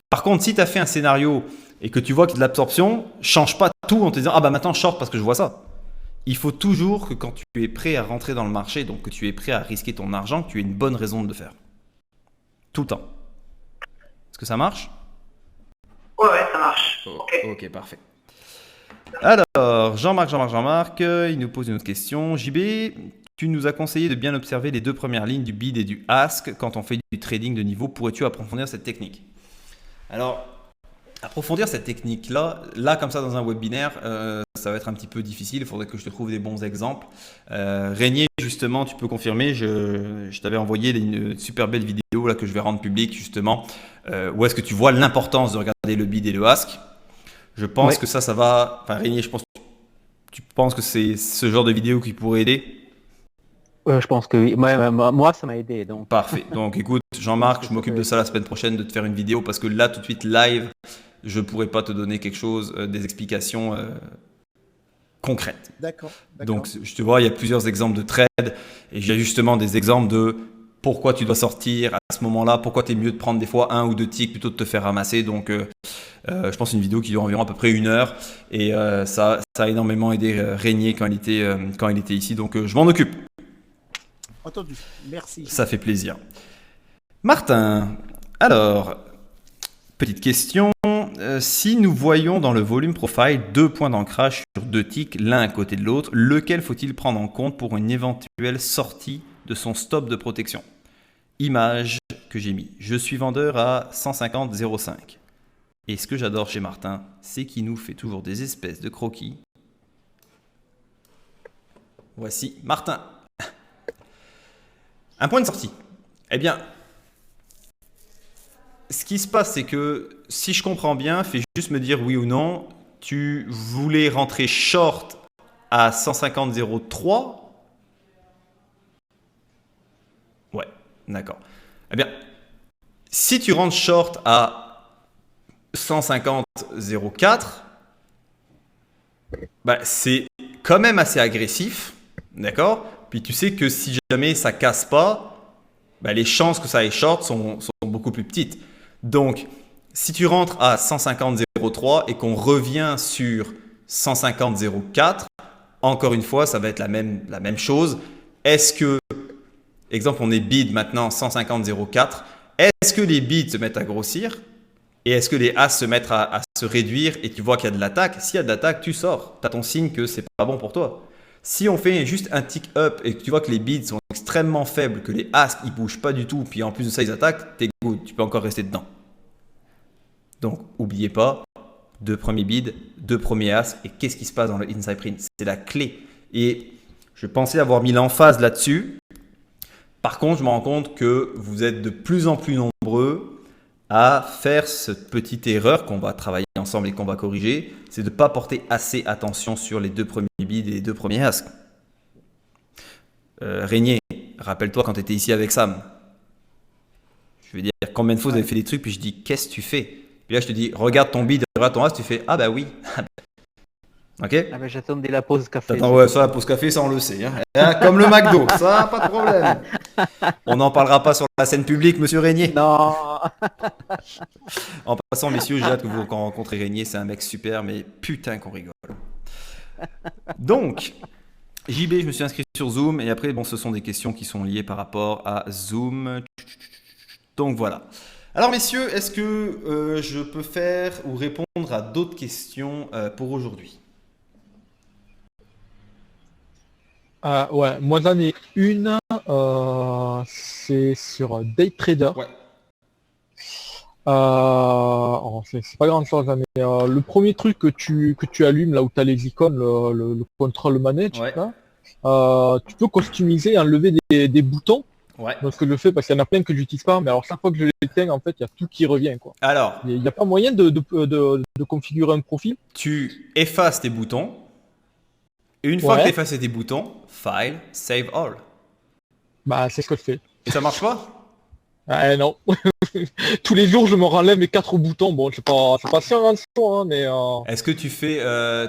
Par contre, si tu as fait un scénario et que tu vois qu'il y a de l'absorption, change pas tout en te disant « Ah bah maintenant je short parce que je vois ça ». Il faut toujours que quand tu es prêt à rentrer dans le marché, donc que tu es prêt à risquer ton argent, que tu aies une bonne raison de le faire. Tout le temps. Est-ce que ça marche? Ouais, ça marche. Ok, parfait. Alors, Jean-Marc, il nous pose une autre question. JB, tu nous as conseillé de bien observer les deux premières lignes du bid et du ask quand on fait du trading de niveau. Pourrais-tu approfondir cette technique? Alors, approfondir cette technique-là, comme ça dans un webinaire, ça va être un petit peu difficile. Il faudrait que je te trouve des bons exemples. Régnier, justement, tu peux confirmer. Je t'avais envoyé une super belle vidéo là, que je vais rendre publique, justement, où est-ce que tu vois l'importance de regarder le bid et le ask. Je pense que ça va... Enfin, Régnier, tu penses que c'est ce genre de vidéo qui pourrait aider? Je pense que oui. Moi, ça m'a aidé. Donc. Parfait. Donc, écoute, Jean-Marc, je m'occupe de ça la semaine prochaine, de te faire une vidéo, parce que là, tout de suite, live, je ne pourrais pas te donner quelque chose, des explications concrètes. D'accord. Donc, je te vois, il y a plusieurs exemples de trade, et il y a justement des exemples de pourquoi tu dois sortir à ce moment-là, pourquoi tu es mieux de prendre des fois 1 ou 2 ticks plutôt de te faire ramasser. Donc, je pense une vidéo qui dure environ à peu près 1 heure, et ça a énormément aidé Régnier quand il était ici. Donc, je m'en occupe. Entendu, merci. Ça fait plaisir. Martin, alors, petite question. Si nous voyons dans le volume profile 2 points d'ancrage sur 2 ticks, l'un à côté de l'autre, lequel faut-il prendre en compte pour une éventuelle sortie de son stop de protection? Image que j'ai mis. Je suis vendeur à 150,05. Et ce que j'adore chez Martin, c'est qu'il nous fait toujours des espèces de croquis. Voici Martin. Un point de sortie. Eh bien, ce qui se passe, c'est que si je comprends bien, fais juste me dire oui ou non, tu voulais rentrer short à 150,03. Ouais, d'accord. Eh bien, si tu rentres short à 150,04, bah, c'est quand même assez agressif, d'accord? Puis tu sais que si jamais ça casse pas, bah, les chances que ça aille short sont beaucoup plus petites. Donc, si tu rentres à 150,03 et qu'on revient sur 150,04, encore une fois, ça va être la même chose. Est-ce que, exemple, on est bid maintenant 150,04, est-ce que les bids se mettent à grossir et est-ce que les as se mettent à se réduire et tu vois qu'il y a de l'attaque? S'il y a de l'attaque, tu sors. Tu as ton signe que c'est pas bon pour toi. Si on fait juste un tick up et que tu vois que les bids sont extrêmement faibles, que les as ils bougent pas du tout, puis en plus de ça ils attaquent, t'es good, tu peux encore rester dedans. Donc n'oubliez pas, 2 premiers bids, 2 premiers as et qu'est-ce qui se passe dans le inside print? C'est la clé. Et je pensais avoir mis l'emphase là-dessus. Par contre, je me rends compte que vous êtes de plus en plus nombreux à faire cette petite erreur qu'on va travailler ensemble et qu'on va corriger, c'est de ne pas porter assez attention sur les 2 premiers bids et les 2 premiers as. Régnier, rappelle-toi quand tu étais ici avec Sam. Je veux dire, combien de fois vous avez fait des trucs, puis je dis, qu'est-ce que tu fais? Puis là, je te dis, regarde ton bid, regarde ton as, tu fais, ah bah oui. Ok? Ah ben, j'attendais la pause café. T'attends, ouais, ça, la pause café, ça on le sait. Hein. Comme le McDo, ça, pas de problème. On n'en parlera pas sur la scène publique, monsieur Régnier. Non. En passant, messieurs, j'ai hâte que vous rencontrez Régnier, c'est un mec super, mais putain qu'on rigole. Donc, JB, je me suis inscrit sur Zoom, et après, bon, ce sont des questions qui sont liées par rapport à Zoom. Donc voilà. Alors messieurs, est-ce que je peux faire ou répondre à d'autres questions pour aujourd'hui? Ouais, moi j'en ai une, c'est sur Day Trader. Ouais. C'est pas grand chose, mais le premier truc que tu allumes là où tu as les icônes, le control manage, Ouais. là, tu peux customiser et enlever des boutons. Ouais. Donc ce que je fais, parce qu'il y en a plein que j'utilise pas, mais alors chaque fois que je l'éteins, en fait, il y a tout qui revient, quoi. Alors, Il n'y a pas moyen de configurer un profil. tu effaces tes boutons. Et une fois Ouais. que tu effaces tes boutons, File, Save All. Bah c'est ce que je fais. Et ça marche pas? Ah non. Tous les jours je me renlève mes 4 boutons. Bon, c'est pas si en soi, hein, mais Est-ce que tu fais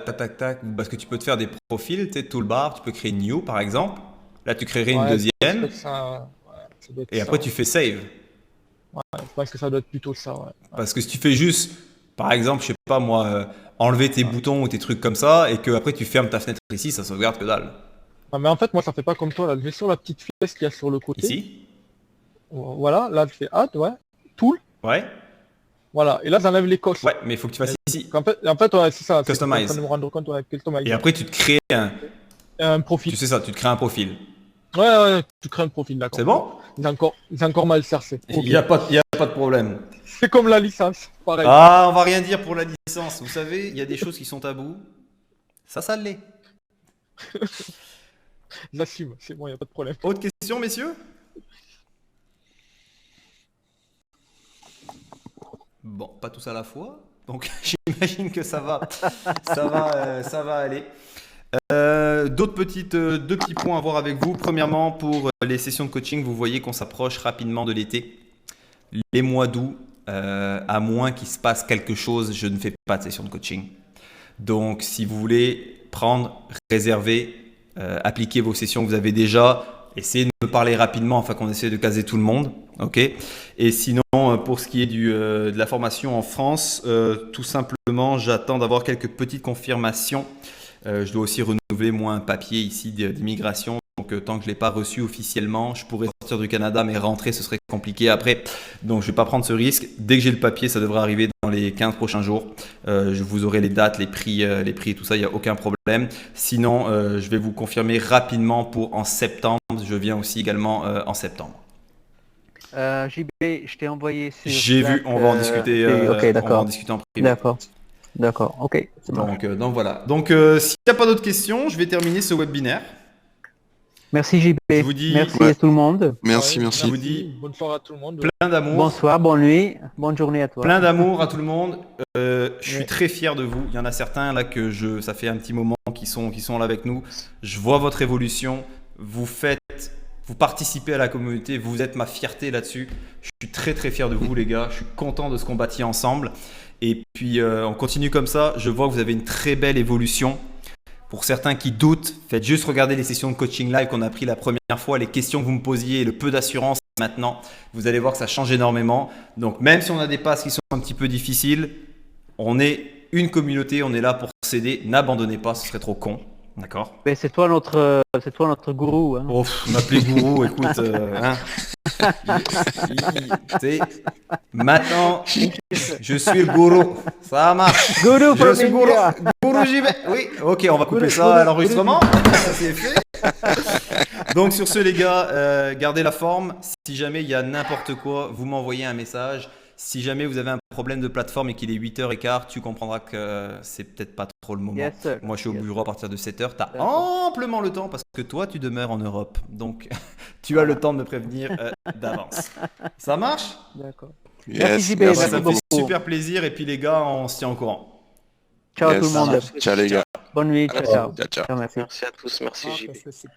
tac, parce que tu peux te faire des profils, tu sais, toolbar, tu peux créer new par exemple. Là, tu créerais une ouais, deuxième. ça doit être Et ça. après, tu fais save. Ouais, je pense que ça doit être plutôt ça, ouais. Parce que si tu fais juste, par exemple, je sais pas moi, enlever tes boutons ou tes trucs comme ça, et que après tu fermes ta fenêtre ici, ça sauvegarde que dalle. Ah, mais en fait, moi, ça fait pas comme toi, là. Je vais sur la petite flèche qu'il y a sur le côté. Ici? Voilà, là, je fais add, ouais. Tool. Ouais? Voilà. Et là, j'enlève les coches. Ouais, mais il faut que tu fasses ici. En fait, ouais, c'est ça. Customize. Je suis en train de me rendre compte, ouais, customize. Et après, tu te crées Un profil. tu sais ça, tu te crées un profil. Ouais, tu crées un profil, d'accord. C'est bon? J'ai encore mal cherché. Il n'y a pas de problème. C'est comme la licence, pareil. Ah, on va rien dire pour la licence. Vous savez, il y a des choses qui sont tabous. Ça l'est. J'assume, c'est bon, il n'y a pas de problème. Autre question, messieurs? Bon, pas tous à la fois. Donc, j'imagine que ça va aller. Deux petits points à voir avec vous. Premièrement, pour les sessions de coaching, vous voyez qu'on s'approche rapidement de l'été. Les mois d'août, à moins qu'il se passe quelque chose, je ne fais pas de session de coaching. Donc, si vous voulez prendre, réserver, appliquer vos sessions que vous avez déjà, essayez de me parler rapidement afin qu'on essaie de caser tout le monde. Ok. Et sinon, pour ce qui est de la formation en France, tout simplement, j'attends d'avoir quelques petites confirmations. Je dois aussi renouveler moi un papier ici d'immigration. Donc tant que je ne l'ai pas reçu officiellement, je pourrais sortir du Canada, mais rentrer, ce serait compliqué après. Donc je ne vais pas prendre ce risque. Dès que j'ai le papier, ça devrait arriver dans les 15 prochains jours. Je vous aurai les dates, les prix et tout ça, il n'y a aucun problème. Sinon, je vais vous confirmer rapidement pour en septembre. Je viens aussi également en septembre. JB, je t'ai envoyé sur J'ai Slack, vu, on va en discuter. ok, On va en d'accord. discuter en privé. D'accord, ok. C'est bon. Donc voilà. Donc s'il n'y a pas d'autres questions, je vais terminer ce webinaire. Merci JB. Je vous dis- Merci Ouais. à tout le monde. Merci, Ouais, merci. Je vous dis Bonne soirée à tout le monde. plein d'amour. Bonsoir, bonne nuit, bonne journée à toi. Plein d'amour à tout le monde. Je suis Ouais. très fier de vous. Il y en a certains là ça fait un petit moment qui sont là avec nous. Je vois votre évolution. Vous participez à la communauté. Vous êtes ma fierté là-dessus. Je suis très très fier de vous les gars. Je suis content de ce qu'on bâtit ensemble. Et puis on continue comme ça. Je vois que vous avez une très belle évolution. Pour certains qui doutent, faites juste regarder les sessions de coaching live qu'on a pris la première fois, les questions que vous me posiez, le peu d'assurance maintenant. Vous allez voir que ça change énormément. Donc même si on a des passes qui sont un petit peu difficiles, on est une communauté, on est là pour s'aider. N'abandonnez pas, ce serait trop con. D'accord. Mais c'est toi notre gourou. Hein. Oh, m'appeler gourou, écoute. Hein. Tu sais, maintenant, je suis le gourou. Ça marche. Gourou Je suis gourou. India. Gourou, j'y vais. Oui, ok, on va couper ça à l'enregistrement. Ça c'est fait. Donc sur ce les gars, gardez la forme. Si jamais il y a n'importe quoi, vous m'envoyez un message. Si jamais vous avez un problème de plateforme et qu'il est 8h15, tu comprendras que c'est peut-être pas trop le moment. Yes, sir. Moi je suis au Yes, bureau à partir de 7h. Tu as D'accord. amplement le temps parce que toi tu demeures en Europe. Donc tu as le temps de me prévenir d'avance. Ça marche? D'accord. Yes, Merci, JB, Ouais, merci ça me fait beaucoup. super plaisir. Et puis les gars, on se tient au courant. Ciao Yes. tout le monde. Ciao les gars. Bonne nuit. Ciao, ciao. Ciao, ciao. Ciao, merci. Merci à tous, merci Ah, JB. c'est possible.